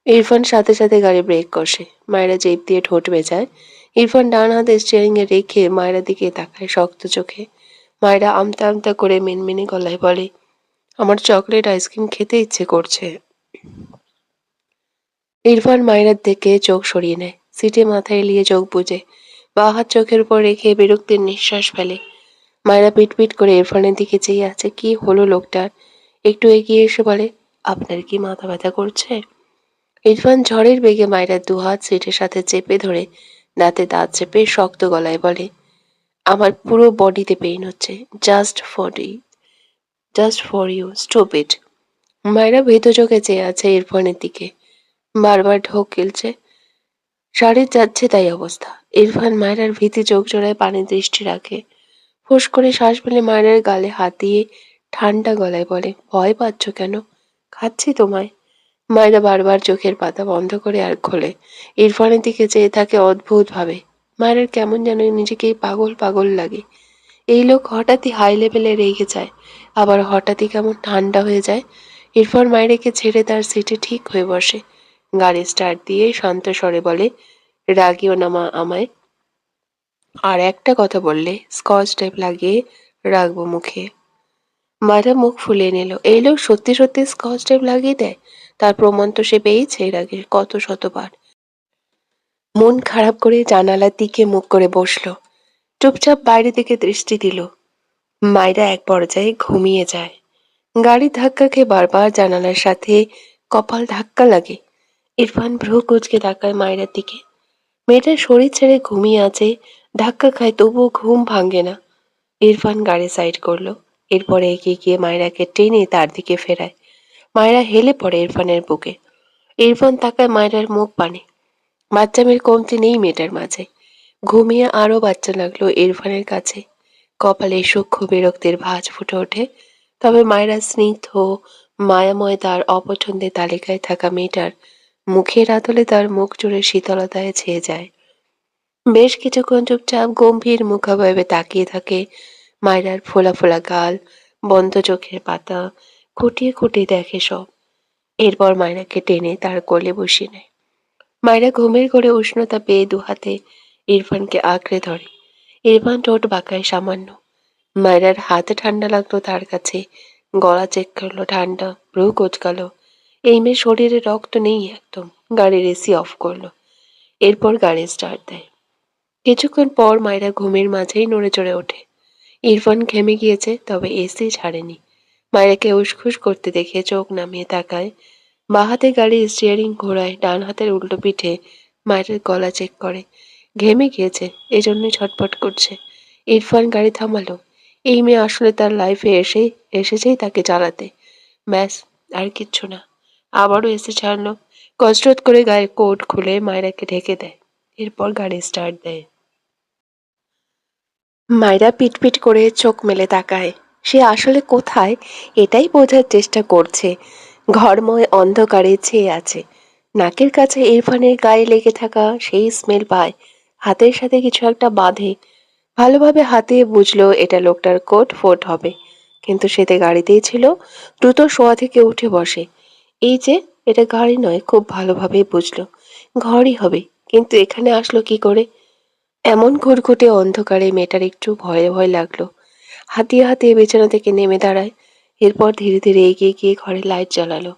ইরফান সাথে সাথে গাড়ি ব্রেক কষে। মায়েরা জেপ দিয়ে ঠোঁট বেজায়। ইরফান ডান হাতে স্টিয়ারিং এ রেখে মায়েরা দিকে তাকায় শক্ত চোখে। মায়েরা আমতা আমতা করে মিনমিনে গলায় বলে, আমার চকলেট আইসক্রিম খেতে ইচ্ছে করছে। ইরফান মায়রার দিকে চোখ সরিয়ে নেয়, সিটে মাথা এলিয়ে চোখ বুজে বাঁ হাত চোখের উপর রেখে বিরক্তির নিঃশ্বাস ফেলে। মায়রা পিটপিট করে ইরফানের দিকে চেয়ে আছে, কি হলো লোকটার? একটু এগিয়ে এসে বলে, আপনার কি মাথা ব্যথা করছে? ইরফান ঝড়ের বেগে মায়রার দুহাত সিটের সাথে চেপে ধরে দাঁতে দাঁত চেপে শক্ত গলায় বলে, আমার পুরো বডিতে পেইন হচ্ছে, just for just for you, stop it. Myra ভীত চোখে চেয়ে আছে ইরফানের দিকে। বারবার ঢোক গিলছে, শাড়ি যাচ্ছে তাই অবস্থা। ইরফান মায়রার ভীতি চোখ জোড়ায় পানি দৃষ্টি রাখে। ফোঁস করে শ্বাস ফেলে মায়রার গালে হাত দিয়ে ঠান্ডা গলায় বলে, ভয় পাচ্ছ কেন? খাচ্ছি তোমায়। মায়েরা বারবার চোখের পাতা বন্ধ করে আর খোলে। ইরফানের দিকে চেয়ে থাকে অদ্ভুত ভাবে। মায়ের কেমন যেন নিজেকেই পাগল পাগল লাগে। এই লোক হঠাৎই হাই লেভেলে রেগে যায়, আবার হঠাৎই কেমন ঠান্ডা হয়ে যায়। ইরফান মায়েরাকে ছেড়ে তার সিটে ঠিক হয়ে বসে। গাড়ি স্টার্ট দিয়ে শান্ত স্বরে বলে, রাগিও না মা আমায়। আর একটা কথা বললে স্কচ টেপ লাগিয়ে রাখবো মুখে। মায়েরা মুখ ফুলিয়ে নিল। এই লোক সত্যি সত্যি স্কচ টেপ লাগিয়ে দেয়? তার প্রমাণ তো সে পেয়েছে এর আগে কত শতবার। মন খারাপ করে জানালার দিকে মুখ করে বসলো। চুপচাপ বাইরে দিকে দৃষ্টি দিল। মায়েরা এক পর্যায়ে ঘুমিয়ে যায়। গাড়ি ধাক্কা খেয়ে বারবার জানালার সাথে কপাল ধাক্কা লাগে। ইরফান ভ্রু কুঁচকে তাকায় মায়েরার দিকে। মেয়েটার শরীর ছেড়ে ঘুমিয়ে আছে, ধাক্কা খায় তবুও ঘুম ভাঙে না। ইরফান গাড়ি সাইড করলো। এরপরে এগিয়ে গিয়ে মায়েরাকে টেনে তার দিকে ফেরায়। মায়েরা হেলে পড়ে ইরফানের বুকে। ইরফান তাকায় মায়েরার মুখ পানে। বাচ্চা মেয়ের কমতি নেই মেয়েটার মাঝে। ঘুমিয়ে আরো বাচ্চা লাগলো ইরফানের কাছে। কপালে সূক্ষ্ম বিরক্তির ভাঁজ ফুটে ওঠে। তবে মায়েরা স্নিগ্ধ মায়াময় তার অপছন্দের তালিকায় থাকা মেয়েটার মুখের আদলে তার মুখ জুড়ে শীতলতায় ছেয়ে যায়। বেশ কিছুক্ষণ চুপচাপ গম্ভীর মুখাবয়বে তাকিয়ে থাকে। মায়রার ফোলা ফোলা গাল, বন্ধ চোখের পাতা, খুঁটিয়ে খুঁটিয়ে দেখে সব। এরপর মায়রাকে টেনে তার কোলে বসিয়ে নেয়। মায়রা ঘুমের ঘোরে উষ্ণতা পেয়ে দুহাতে ইরফানকে আঁকড়ে ধরে। ইরফান ঠোঁট বাঁকায় সামান্য। মায়রার হাতে ঠান্ডা লাগলো তার কাছে। গলা চেক করলো ঠান্ডা, ভ্রু কোচকালো। এই মেয়ের শরীরে রক্ত নেই একদম। গাড়ির এসি অফ করলো। এরপর গাড়ি স্টার্ট দেয়। কিছুক্ষণ পর মায়রা ঘুমের মাঝেই নড়ে চড়ে ওঠে। ইরফান ঘেমে গিয়েছে, তবে এসি ছাড়েনি। মায়রাকে উসখুস করতে দেখে চোখ নামিয়ে তাকায়। বাঁ হাতে গাড়ির স্টিয়ারিং ঘোরায়, ডান হাতের উল্টো পিঠে মায়ের গলা চেক করে। ঘেমে গিয়েছে, এজন্যই ছটফট করছে। ইরফান গাড়ি থামালো। এই মেয়ে আসলে তার লাইফে এসেছেই তাকে জ্বালাতে। ব্যাস, আর কিচ্ছু না। আবারও এসি ছাড়লো। কসরত করে গায়ের কোট খুলে মায়রাকে ঢেকে দেয়। এরপর গাড়ি স্টার্ট দেয়। মায়রা পিটপিট করে চোখ মেলে তাকায়। সে আসলে কোথায় এটাই বোঝার চেষ্টা করছে। ঘরময় অন্ধকারে ছেয়ে আছে। নাকের কাছে ইরফানের গায়ে লেগে থাকা সেই স্মেল পায়। হাতের সাথে কিছু একটা বাঁধে। ভালোভাবে হাতিয়ে বুঝলো এটা লোকটার কোট ফোট হবে। কিন্তু সেতে গাড়িতেই ছিল। দ্রুত শোয়া থেকে উঠে বসে। এই যে, এটা গাড়ি নয়, খুব ভালোভাবেই বুঝলো ঘরই হবে। কিন্তু এখানে আসলো কি করে? এমন ঘুটঘুটে অন্ধকারে মেয়েটার একটু ভয়ে ভয় লাগলো। হাতিয়ে হাতিয়ে বিছানা থেকে নেমে দাঁড়ায়। এরপর ধীরে ধীরে এগিয়ে গিয়ে ঘরে লাইট জ্বালালো।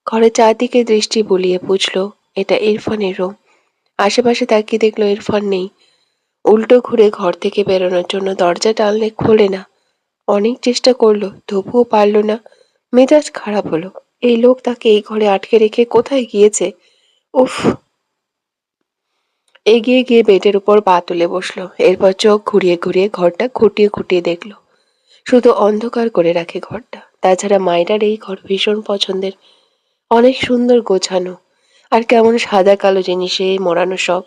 ঘরের চারদিকে দৃষ্টি বুলিয়ে বুঝলো এটা ইরফানের রুম। আশেপাশে তাকিয়ে দেখলো ইরফান নেই। উল্টো ঘুরে ঘর থেকে বেরোনোর জন্য দরজা টানলে খোলে না। অনেক চেষ্টা করলো, তবুও পারলো না। মেজাজ খারাপ হলো। এই লোক তাকে এই ঘরে আটকে রেখে কোথায় গিয়েছে? উফ! এগিয়ে গিয়ে বেডের উপর পা তুলে বসলো। এরপর চোখ ঘুরিয়ে ঘুরিয়ে ঘরটা খুঁটিয়ে খুঁটিয়ে দেখলো। শুধু অন্ধকার করে রাখে ঘরটা। তাছাড়া মায়রার এই ঘর ভীষণ পছন্দের। অনেক সুন্দর গোছানো। আর কেমন সাদা কালো জিনিসে মোড়ানো সব।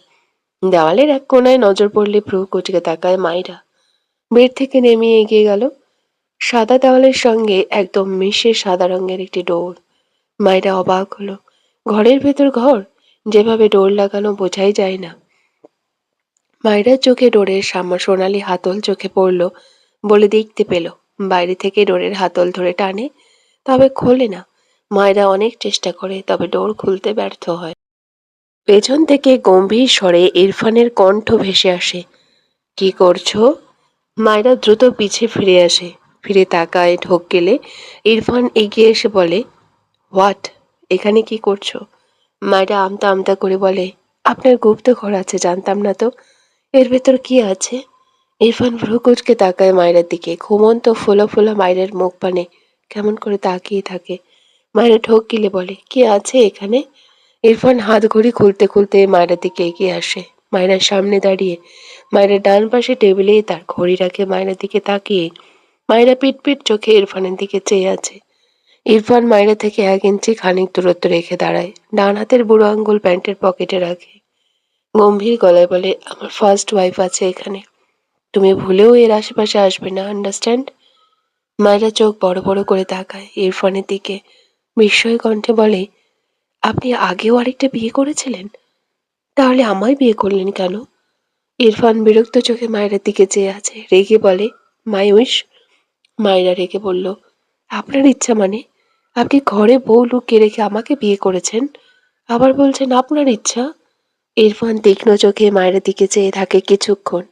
দেওয়ালের এক কোণায় নজর পড়লে ভ্রু কুচকে তাকায় মায়রা। বেড থেকে নেমে এগিয়ে গেল। সাদা দেওয়ালের সঙ্গে একদম মিশে সাদা রঙের একটি ডোর। মায়রা অবাক হলো। ঘরের ভেতর ঘর, যেভাবে ডোর লাগানো বোঝাই যায় না। মায়রার চোখে ডোরের সোনালি হাতল চোখে পড়ল বলে দেখতে পেল। বাইরে থেকে ডোরের হাতল ধরে টানে, তবে খোলে না। মায়রা অনেক চেষ্টা করে, তবে ডোর খুলতে ব্যর্থ হয়। পেছন থেকে গম্ভীর স্বরে ইরফানের কণ্ঠ ভেসে আসে, কি করছো? মায়রা দ্রুত পিছে ফিরে আসে। ফিরে তাকায় ঢোক গেলে ইরফান এগিয়ে এসে বলে, হোয়াট? এখানে কি করছো? মায়রা আমতা আমতা করে বলে, আপনার গুপ্ত ঘর আছে, জানতাম না তো। এর ভেতর কি আছে? ইরফান ভ্রু কুঁচকে তাকায় মায়ের দিকে। ঘুমন্ত ফোলা ফোলা মায়ের মুখ পানে কেমন করে তাকিয়ে থাকে। মায়েরা ঢোক গিলে বলে, কি আছে এখানে? ইরফান হাত ঘড়ি খুলতে খুলতে মায়ের দিকে এগিয়ে আসে। মায়েরার সামনে দাঁড়িয়ে মায়ের ডান পাশে টেবিলে তার ঘড়ি রাখে। মায়ের দিকে তাকিয়ে মায়েরা পিটপিট চোখে ইরফানের দিকে চেয়ে আছে। ইরফান মায়েরা থেকে 1 ইঞ্চি খানিক দূরত্ব রেখে দাঁড়ায়। ডান হাতের বুড়ো আঙ্গুল প্যান্টের পকেটে রাখে। গম্ভীর গলায় বলে, আমার ফার্স্ট ওয়াইফ আছে এখানে। তুমি ভুলেও এর আশেপাশে আসবে না, আন্ডারস্ট্যান্ড? মায়েরা চোখ বড় বড় করে তাকায় ইরফানের দিকে। বিস্ময় কণ্ঠে বলে, আপনি আগেও আরেকটা বিয়ে করেছিলেন? তাহলে আমায় বিয়ে করলেন কেন? ইরফান বিরক্ত চোখে মায়েরার দিকে চেয়ে আছে, রেগে বলে, মাই উইশ। মায়েরা রেগে বলল, আপনার ইচ্ছা মানে? আপনি ঘরে বউ লুকিয়ে রেখে আমাকে বিয়ে করেছেন, আবার বলছেন আপনার ইচ্ছা? ইরফান তীক্ষ্ণ চোখে মায়ের দিকে চেয়ে থাকে কিছুক্ষণ,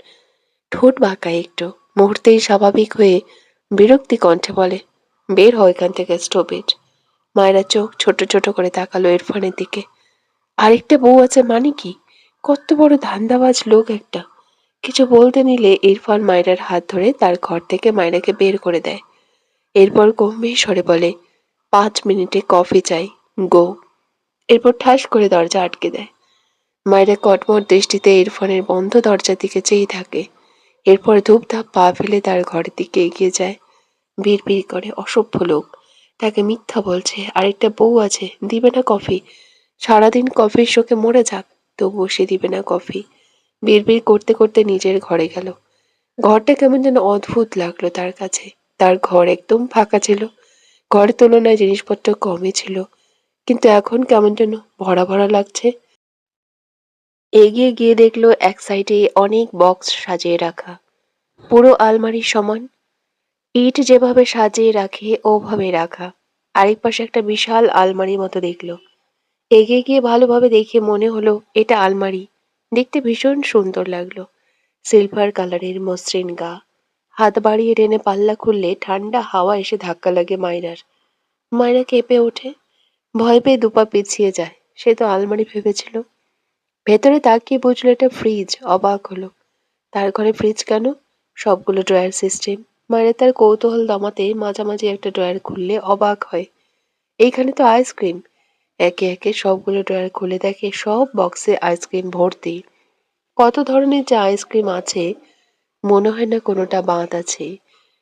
ঠোঁট বাঁকায় একটু, মুহূর্তেই স্বাভাবিক হয়ে বিরক্তি কণ্ঠে বলে, বের হয় এখান থেকে, স্টপিট। মায়েরা চোখ ছোট ছোট করে তাকালো ইরফানের দিকে। আরেকটা বউ আছে মানে কি? কত বড় ধান্দাবাজ লোক একটা! কিছু বলতে নিলে ইরফান মায়রার হাত ধরে তার ঘর থেকে মায়রাকে বের করে দেয়। এরপর গম্ভীর স্বরে বলে, 5 মিনিটে কফি চাই, গো। এরপর ঠাস করে দরজা আটকে দেয়। মায়েরা কটমট দৃষ্টিতে ইরফানের বন্ধ দরজার দিকে চেয়ে থাকে। এরপর ধূপধাপ পা ফেলে তার ঘরের দিকে এগিয়ে যায়। বিড়বিড় করে, অসভ্য লোক, তাকে মিথ্যা বলছে, আরেকটা বউ আছে, দিবে না কফি? সারাদিন কফির শোকে মরে যাক, তবুও সে দিবে না কফি। বিড়বিড় করতে করতে নিজের ঘরে গেল। ঘরটা কেমন যেন অদ্ভুত লাগলো তার কাছে। তার ঘর একদম ফাঁকা ছিল। ঘরের তুলনায় জিনিসপত্র কমই ছিল, কিন্তু এখন কেমন যেন ভরা ভরা লাগছে। এগিয়ে গিয়ে দেখলো এক সাইডে অনেক বক্স সাজিয়ে রাখা, পুরো আলমারির সমান। ইট যেভাবে সাজিয়ে রাখে ওভাবে রাখা। আরেক পাশে একটা বিশাল আলমারির মতো দেখলো। এগিয়ে গিয়ে ভালোভাবে দেখে মনে হলো এটা আলমারি। দেখতে ভীষণ সুন্দর লাগলো। সিলভার কালারের মসৃণ গা। হাত বাড়িয়ে টেনে পাল্লা খুললে ঠান্ডা হাওয়া এসে ধাক্কা লাগে মায়রার। মায়রা কেঁপে ওঠে, ভয় পেয়ে দুপা পিছিয়ে যায়। সে তো আলমারি ভেবেছিল। ভেতরে তাকিয়ে বুঝলো এটা ফ্রিজ। অবাক হলো, তার ঘরে ফ্রিজ কেন? সবগুলো ড্রয়ার সিস্টেম। মায়েরা তার কৌতূহল দমাতে মাঝামাঝি একটা ড্রয়ার খুললে অবাক হয়, এইখানে তো আইসক্রিম। একে একে সবগুলো ড্রয়ার খুলে দেখে সব বক্সে আইসক্রিম ভর্তি। কত ধরনের যে আইসক্রিম আছে, মনে হয় না কোনোটা বাদ আছে।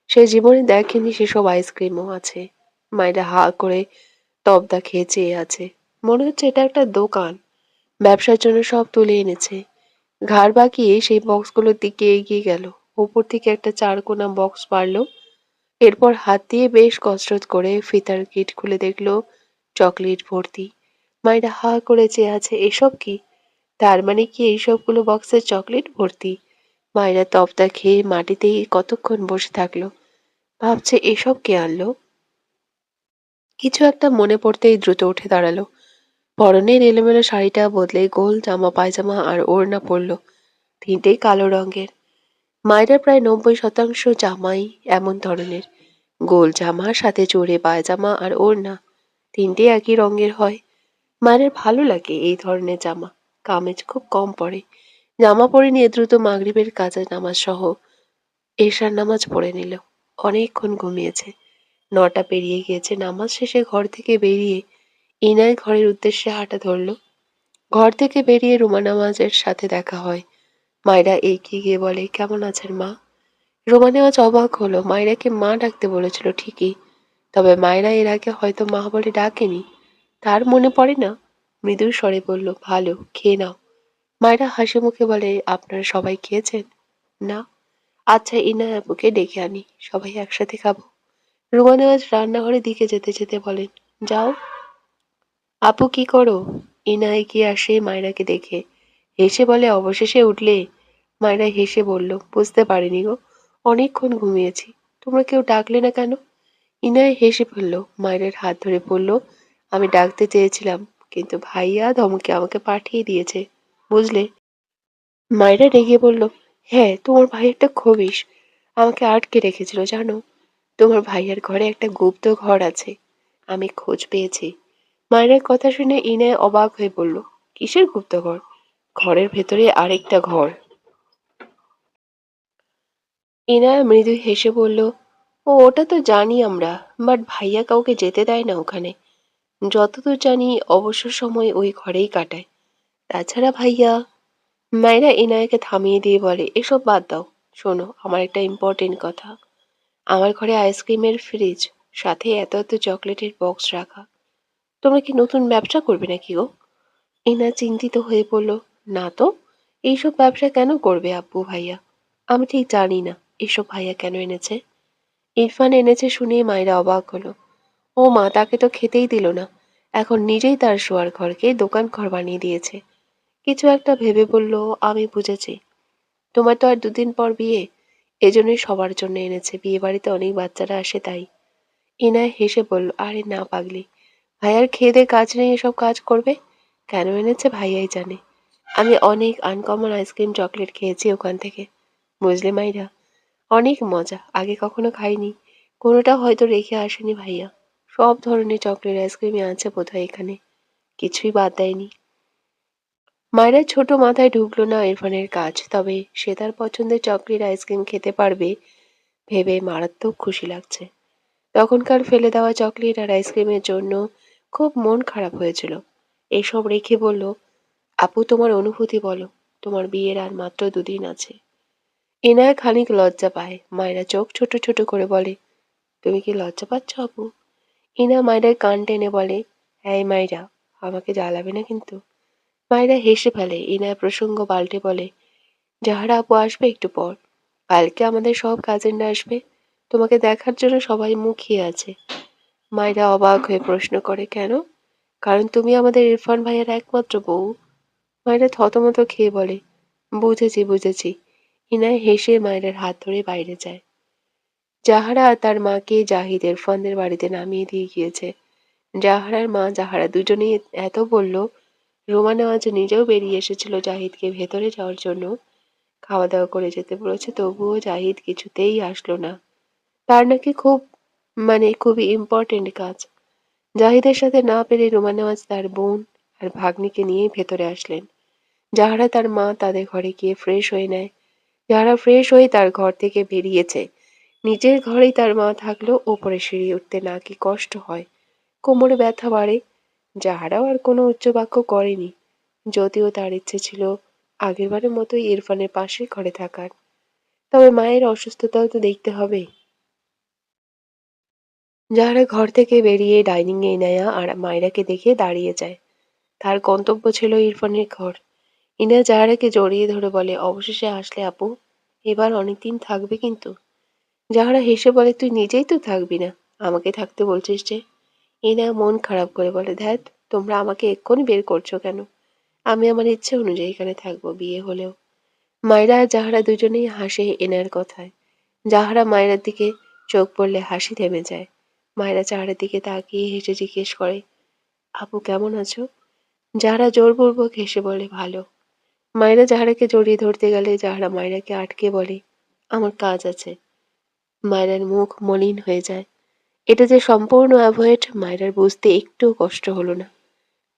সে জীবনে দেখেনি সেসব আইসক্রিমও আছে। মায়েরা হা করে তবদা খেয়ে চেয়ে আছে। মনে হচ্ছে এটা একটা দোকান, ব্যবসার জন্য সব তুলে এনেছে। ঘাড় বাঁকিয়ে সেই বক্সগুলোর দিকে এগিয়ে গেল। উপর থেকে একটা চারকোনা বক্স পারলো। এরপর হাত দিয়ে বেশ কসরত করে ফিতার কিট খুলে দেখলো চকলেট ভর্তি। মায়েরা হা করে চেয়ে আছে, এসব কি? তার মানে কি এইসবগুলো বক্সের চকলেট ভর্তি? মায়েরা তপ্তা খেয়ে মাটিতেই কতক্ষণ বসে থাকলো, ভাবছে এসব কে আনলো। কিছু একটা মনে পড়তেই দ্রুত উঠে দাঁড়ালো। পরনের এলোমেলো শাড়িটা বদলে গোল জামা পায়জামা আর ওড়না পরল, তিনটেই কালো রঙের। মায়েরা প্রায় 90% জামাই এমন ধরনের। গোল জামার সাথে জোরে পায়জামা আর ওড়না, তিনটে একই রঙের হয়। মায়ের ভালো লাগে এই ধরনের জামা, কামেজ খুব কম পড়ে। জামা পরে নিয়ে দ্রুত মাগরিবের কাজা নামাজ সহ এশার নামাজ পড়ে নিল। অনেকক্ষণ ঘুমিয়েছে। 9টা পেরিয়ে গিয়েছে। নামাজ শেষে ঘর থেকে বেরিয়ে ইনায় ঘরের উদ্দেশ্যে হাঁটা ধরল। ঘর থেকে বেরিয়ে রুমা নামাজের সাথে দেখা হয়। মায়েরা এগিয়ে গিয়ে বলে, কেমন আছেন মা? রুমা নেওয়াজ অবাক হলো। মায়েরাকে মা ডাকতে বলেছিল ঠিকই, তবে মায়েরা এর আগে হয়তো মা বলে ডাকেনি। তার মনে পড়ে না। মৃদু স্বরে বলল, ভালো, খেয়ে নাও। মায়েরা হাসি মুখে বলে, আপনারা সবাই খেয়েছেন? না। আচ্ছা, ইনা আপুকে ডেকে আনি, সবাই একসাথে খাবো। রুমা নেওয়াজ রান্নাঘরের দিকে যেতে যেতে বলেন, যাও। আপু কি করো? ইনা এগিয়ে আসে মায়রাকে দেখে, হেসে বলে, অবশেষে উঠলে? মায়রা হেসে বলল, বুঝতে পারিনি গো, অনেকক্ষণ ঘুমিয়েছি। তোমরা কেউ ডাকলে না কেন? ইনায় হেসে ফেলল, মায়রার হাত ধরে বলল, আমি ডাকতে চেয়েছিলাম, কিন্তু ভাইয়া ধমকে আমাকে পাঠিয়ে দিয়েছে, বুঝলে? মায়রা রেগে বলল, হ্যাঁ, তোমার ভাই একটা খবিশ, আমাকে আটকে রেখেছিল জানো? তোমার ভাইয়ার ঘরে একটা গুপ্ত ঘর আছে, আমি খোঁজ পেয়েছি। মায়রার কথা শুনে ইনায় অবাক হয়ে বলল, কিসের গুপ্তঘর? ঘরের ভেতরে আরেকটা ঘর। ইনায়া মৃদু হেসে বলল, ও ওটা তো জানি আমরা, বাট ভাইয়া কাউকে যেতে দেয় না ওখানে। যতদূর জানি অবসর সময় ওই ঘরেই কাটায়। তাছাড়া ভাইয়া। মায়েরা ইনায়াকে থামিয়ে দিয়ে বলে, এসব বাদ দাও। শোনো, আমার একটা ইম্পর্টেন্ট কথা। আমার ঘরে আইসক্রিমের ফ্রিজ, সাথে এত এত চকলেটের বক্স রাখা। তোমরা কি নতুন ব্যবসা করবে নাকি গো? ইনা চিন্তিত হয়ে পড়ল, না তো, এইসব ব্যবসা কেন করবে আব্বু ভাইয়া? আমি ঠিক জানি না এসব ভাইয়া কেন এনেছে। ইরফান এনেছে শুনেই মায়েরা অবাক হলো। ও মা, তাকে তো খেতেই দিল না, এখন নিজেই তার শোয়ার ঘরকে দোকান ঘর বানিয়ে দিয়েছে। কিছু একটা ভেবে বলল, আমি বুঝেছি, তোমার তো আর দুদিন পর বিয়ে, এজন্যই সবার জন্য এনেছে, বিয়ে বাড়িতে অনেক বাচ্চারা আসে তাই। ইনায় হেসে বলল, আরে না পাগলি, ভাইয়ার খেয়ে দেয়ে কাজ নেই, এসব কাজ করবে? কেন এনেছে ভাইয়াই জানে। আমি অনেক আনকমন আইসক্রিম চকলেট খেয়েছি ওখান থেকে, বুঝলে মাইরা, অনেক মজা, আগে কখনো খাইনি। কোনোটা হয়তো রেখে আসেনি ভাইয়া, সব ধরনের চকলেট আইসক্রিমই আছে বোধহয় এখানে, কিছুই বাদ দেয়নি। মায়ের ছোট মাথায় ঢুকলো না ইরফানের কাজ, তবে সে তার পছন্দের চকলেট আইসক্রিম খেতে পারবে ভেবে মারাত্মক খুশি লাগছে। তখনকার ফেলে দেওয়া চকলেট আর আইসক্রিমের জন্য খুব মন খারাপ হয়েছিল। এসব রেখে বলল, আপু তোমার অনুভূতি বলো, তোমার বিয়ের আর মাত্র দুদিন আছে। এনায়া খানিক লজ্জা পায়। মায়েরা চোখ ছোট ছোট করে বলে, তুমি কি লজ্জা পাচ্ছ আপু? ইনা মায়ের কান টেনে বলে, হ্যাঁ মাইরা, আমাকে জ্বালাবে না কিন্তু। মায়েরা হেসে ফেলে। ইনা প্রসঙ্গ পাল্টে বলে, যাহারা আপু আসবে একটু পর, কালকে আমাদের সব কাজিনরা আসবে, তোমাকে দেখার জন্য সবাই মুখিয়ে আছে। মায়েরা অবাক হয়ে প্রশ্ন করে, কেন? কারণ তুমি আমাদের ইরফান ভাইয়ের একমাত্র বউ। মায়েরা থতমত খেয়ে বলে, বুঝেছি বুঝেছি। ইনায় হেসে মায়ের হাত ধরে বাইরে যায়। জাহারা আর তার মাকে জাহিদ ইরফানদের বাড়িতে নামিয়ে দিয়ে গিয়েছে। জাহারার মা জাহারা দুজনেই এত বলল, রোমানা আজ নিজেও বেরিয়ে এসেছিল জাহিদকে ভেতরে যাওয়ার জন্য, খাওয়া দাওয়া করে যেতে বলেছে, তবুও জাহিদ কিছুতেই আসলো না। তার নাকি খুবই ইম্পর্টেন্ট কাজ। জাহিদের সাথে না পেরে রোমানা আজ তার বোন আর ভাগ্নিকে নিয়েই ভেতরে আসলেন। যাহারা তার মা তাদের ঘরে গিয়ে ফ্রেশ হয়ে নেয়। যাহারা ফ্রেশ হয়ে তার ঘর থেকে বেরিয়েছে, নিজের ঘরেই তার মা থাকলেও ওপরে সিঁড়ি উঠতে নাকি কষ্ট হয়, কোমরে ব্যথা বাড়ে। যাহারাও আর কোনো উচ্চবাক্য করেনি, যদিও তার ইচ্ছে ছিল আগেরবারের মতোই ইরফানের পাশে ঘরে থাকার। তবে মায়ের অসুস্থতাও তো দেখতে হবে। যাহারা ঘর থেকে বেরিয়ে ডাইনিং এ ইনায়া আর মায়রাকে দেখে দাঁড়িয়ে যায়। তার গন্তব্য ছিল ইরফানের ঘর। ইনা জাহারাকে জড়িয়ে ধরে বলে, অবশেষে আসলে আপু, এবার অনেকদিন থাকবে কিন্তু। জাহারা হেসে বলে, তুই নিজেই তো থাকবি না, আমাকে থাকতে বলছিস যে। ইনা মন খারাপ করে বলে, ধ্যাত, তোমরা আমাকে এক্ষুনি বের করছো কেন? আমি আমার ইচ্ছে অনুযায়ী এখানে থাকবো, বিয়ে হলেও। মায়রা আর জাহারা দুজনেই হাসে এনার কথায়। জাহারা মায়রার দিকে চোখ পড়লে হাসি থেমে যায়। মায়রা জাহারার দিকে তাকিয়ে হেসে জিজ্ঞেস করে, আপু কেমন আছো? জাহারা জোরপূর্বক হেসে বলে, ভালো। মায়রা জাহারাকে জড়িয়ে ধরতে গেলে জাহারা মায়রাকে আটকে বলে, আমার কাজ আছে। মায়রার মুখ মলিন হয়ে যায়। এটা যে সম্পূর্ণ অ্যাভয়েড মায়রার বুঝতে একটুও কষ্ট হলো না।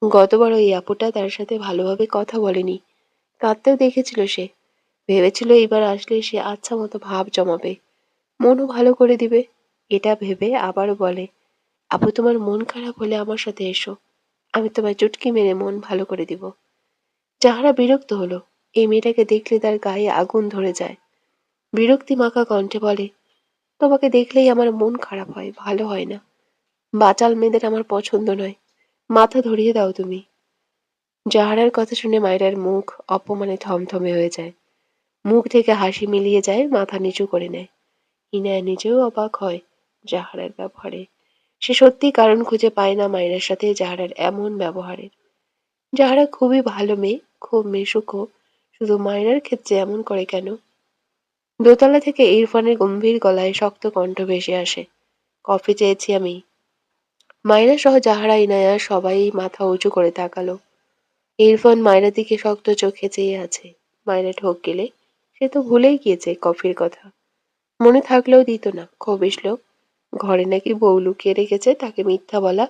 গতবার ওই আপুটা তার সাথে ভালোভাবে কথা বলেনি, কাঁদতেও দেখেছিল সে। ভেবেছিল এবার আসলে সে আচ্ছা মতো ভাব জমাবে, মনও ভালো করে দিবে। এটা ভেবে আবারও বলে, আপু তোমার মন খারাপ হলে আমার সাথে এসো, আমি তোমায় চুটকি মেরে মন ভালো করে দিব। যাহারা বিরক্ত হলো, এই মেয়েটাকে দেখলে তার গায়ে আগুন ধরে যায়। বিরক্তি মাখা কণ্ঠে বলে, তোমাকে দেখলেই আমার মন খারাপ হয়, ভালো হয় না। বাচাল মেয়েদের আমার পছন্দ নয়, মাথা ধরিয়ে দাও তুমি। জাহারার কথা শুনে মায়রার মুখ অপমানে থমথমে হয়ে যায়। মুখ থেকে হাসি মিলিয়ে যায়, মাথা নিচু করে নেয়। ইনায়া নিজেও অবাক হয় জাহারার ব্যবহারে। সে সত্যি কারণ খুঁজে পায় না মায়রার সাথে জাহারার এমন ব্যবহারের। জাহারা খুবই ভালো মেয়ে, খুব মিশুকও, শুধু মায়রার ক্ষেত্রে এমন করে কেন? দোতলা থেকে ইরফানের গম্ভীর গলায় শক্ত কণ্ঠ ভেসে আসে, কফি চেয়েছি আমি। মায়রা সহ জাহারা ইনায়া সবাই মাথা উঁচু করে তাকালো। ইরফান মায়রার দিকে শক্ত চোখে চেয়ে আছে। মায়রা ঢোক গেলে সে তো ভুলেই গিয়েছে কফির কথা, মনে থাকলেও দিত না, খবিস লোক। ঘরে নাকি বউ লুকিয়ে রেখেছে, তাকে মিথ্যা বলা,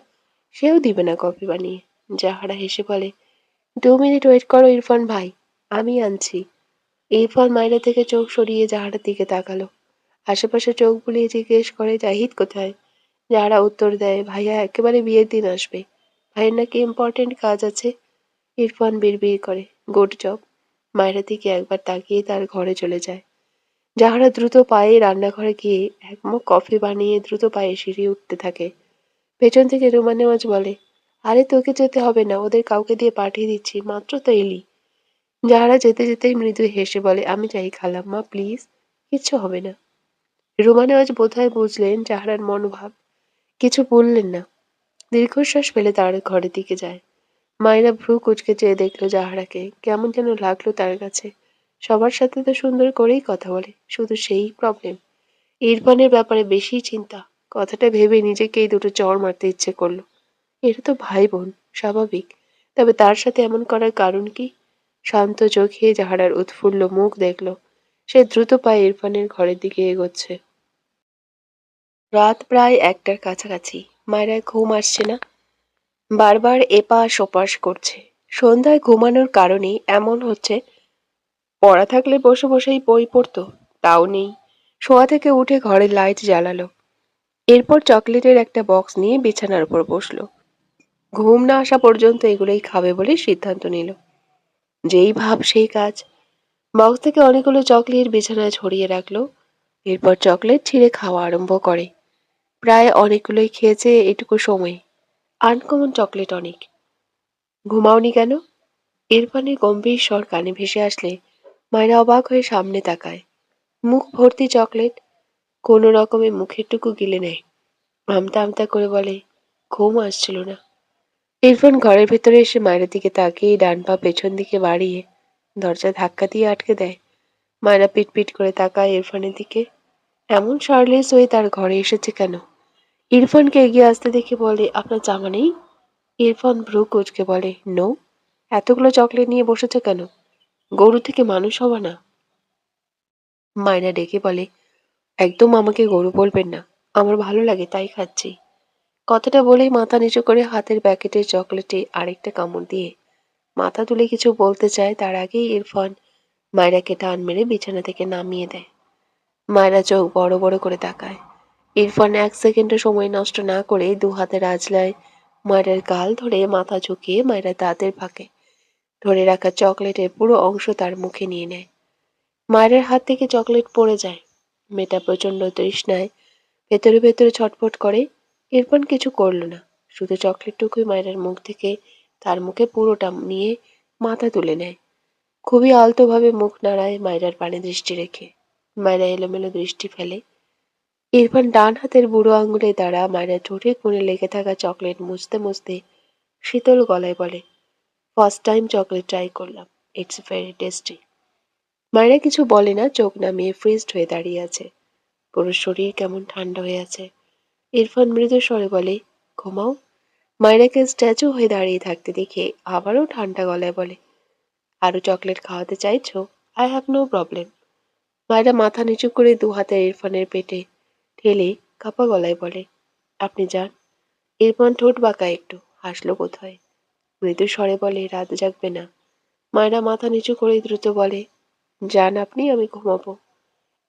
সেও দিবে না কফি বানিয়ে। জাহারা হেসে বলে, 2 মিনিট ওয়েট করো ইরফান ভাই, আমি আনছি। ইরফান মায়রা থেকে চোখ সরিয়ে জাহারার দিকে তাকালো। আশেপাশে চোখ বুলিয়ে জিজ্ঞেস করে, জাহিদ কোথায়? যারা উত্তর দেয়, ভাইয়া একেবারে বিয়ের দিন আসবে, ভাইয়ের নাকি ইম্পর্টেন্ট কাজ আছে। ইরফান বিড়বিড় করে, গুড জব। মায়ের দিকে একবার তাকিয়ে তার ঘরে চলে যায়। যাহারা দ্রুত পায়ে রান্নাঘরে গিয়ে এক মগ কফি বানিয়ে দ্রুত পায়ে সিঁড়ি উঠতে থাকে। পেছন থেকে রুমা নেওয়াজ বলে, আরে তোকে যেতে হবে না, ওদের কাউকে দিয়ে পাঠিয়ে দিচ্ছি, মাত্র তো এলি। যাহারা যেতে যেতেই মৃদু হেসে বলে, আমি যাই খালাম্মা, প্লিজ, কিচ্ছু হবে না। রোমানা আজ বোধহয় বুঝলেন জাহারার মনোভাব, কিছু বললেন না। দীর্ঘশ্বাস ফেলে তার ঘরের দিকে যায়। মায়েরা ভ্রু কুঁচকে চেয়ে দেখল জাহারাকে, কেমন যেন লাগলো তার কাছে। সবার সাথে তো সুন্দর করেই কথা বলে, শুধু সেই প্রবলেম, ইরফানের ব্যাপারে বেশি চিন্তা। কথাটা ভেবে নিজেকেই দুটো চড় মারতে ইচ্ছে করলো। এরা তো ভাই বোন, স্বাভাবিক। তবে তার সাথে এমন করার কারণ কি? শান্ত চোখে জাহারার উৎফুল্ল মুখ দেখল। সে দ্রুত পায়ে ইরফানের ঘরের দিকে এগোচ্ছে। রাত প্রায় ১টার কাছাকাছি। মায়ের ঘুম আসছে না, বারবার এপাশ ওপাশ করছে। সন্ধ্যায় ঘুমানোর কারণেই এমন হচ্ছে। পড়া থাকলে বসে বসেই বই পড়তো, তাও নেই। শোয়া থেকে উঠে ঘরের লাইট জ্বালালো। এরপর চকলেটের একটা বক্স নিয়ে বিছানার উপর বসলো। ঘুম না আসা পর্যন্ত এগুলোই খাবে বলে সিদ্ধান্ত নিল। যেই ভাব সেই কাজ। বক্স থেকে অনেকগুলো চকলেট বিছানায় ছড়িয়ে রাখলো। এরপর চকলেট ছিঁড়ে খাওয়া আরম্ভ করে। প্রায় অনেকগুলোই খেয়েছে এটুকু সময়ে। আনকমন চকলেট অনেক। ঘুমাওনি কেন? ইরফানের গম্ভীর স্বর কানে ভেসে আসলে মায়েরা অবাক হয়ে সামনে তাকায়। মুখ ভর্তি চকলেট। কোনো রকমে মুখের টুকু গিলে নেয়। আমতা আমতা করে বলে, ঘুম আসছিল না। ইরফান ঘরের ভেতরে এসে মায়ের দিকে তাকিয়ে ডান পা পেছন দিকে বাড়িয়ে দরজা ধাক্কা দিয়ে আটকে দেয়। মায়েরা পিটপিট করে তাকায় ইরফানের দিকে। এমন শার্লেস হয়ে তার ঘরে এসেছে কেন? ইরফানকে এগিয়ে আসতে দেখে বলে, আপনার জামা নেই? ইরফান ভ্রু কুঁচকে বলে, নো। এতগুলো চকলেট নিয়ে বসেছে কেন? গরু থেকে মানুষ হওয়া না? মায়না ডেকে বলে, একদম আমাকে গরু বলবেন না। আমার ভালো লাগে তাই খাচ্ছি। কথাটা বলেই মাথা নিচু করে হাতের প্যাকেটের চকলেটে আরেকটা কামড় দিয়ে মাথা তুলে কিছু বলতে চায়, তার আগেই ইরফান মায়রাকে টান মেরে বিছানা থেকে নামিয়ে দেয়। মায়রা চোখ বড় বড় করে তাকায়। ইরফান ১ সেকেন্ডও সময় নষ্ট না করে দু হাতের আঁচলায় মায়রার গাল ধরে মাথা ঝুঁকিয়ে মায়রার দাঁতের ফাঁকে ধরে রাখা চকলেটের পুরো অংশ তার মুখে নিয়ে নেয়। মায়ের হাত থেকে চকলেট পড়ে যায়। মেয়েটা প্রচন্ড তৃষ্ণায় ভেতরে ভেতরে ছটফট করে। ইরফান কিছু করল না, শুধু চকলেটটুকুই মায়ের মুখ থেকে তার মুখে পুরোটা নিয়ে মাথা তুলে নেয়। খুবই আলতোভাবে মুখ নাড়ায় মায়রার পানে দৃষ্টি রেখে। মায়রা এলোমেলো দৃষ্টি ফেলে। ইরফান ডান হাতের বুড়ো আঙুলে দ্বারা মায়রার ঠোঁটের কোণে লেগে থাকা চকলেট মুছতে মুছতে শীতল গলায় বলে, ফার্স্ট টাইম চকলেট ট্রাই করলাম, ইটস ভেরি টেস্টি। মায়েরা কিছু বলে না, চোখ নামিয়ে ফ্রিজড হয়ে দাঁড়িয়ে আছে। পুরো শরীর কেমন ঠান্ডা হয়ে আছে। ইরফান মৃদু স্বরে বলে, ঘুমাও। মায়েরাকে স্ট্যাচু হয়ে দাঁড়িয়ে থাকতে দেখে আবারও ঠান্ডা গলায় বলে, আরো চকলেট খাওয়াতে চাইছো? I have no problem. মায়েরা মাথা নিচু করে দু হাতে ইরফানের পেটে ঠেলে কাপা গলায় বলে, আপনি যান। ইরফান ঠোঁট বাঁকা একটু, হাসলো বোধহয়। মৃদু স্বরে বলে, রাত জাগবে না? মায়েরা মাথা নিচু করে দ্রুত বলে, যান আপনি, আমি ঘুমাবো।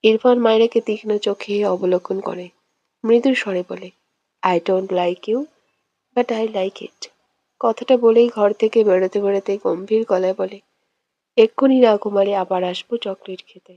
ইরফান মায়রাকে তীক্ষ্ণ চোখে অবলোকন করে। মৃদু স্বরে বলে, I don't like you, but I like it. কথাটা বলেই ঘর থেকে বেরোতে বেরোতে গম্ভীর গলায় বলে, এক্ষুনি না ঘুমালে আবার আসবো চকলেট খেতে।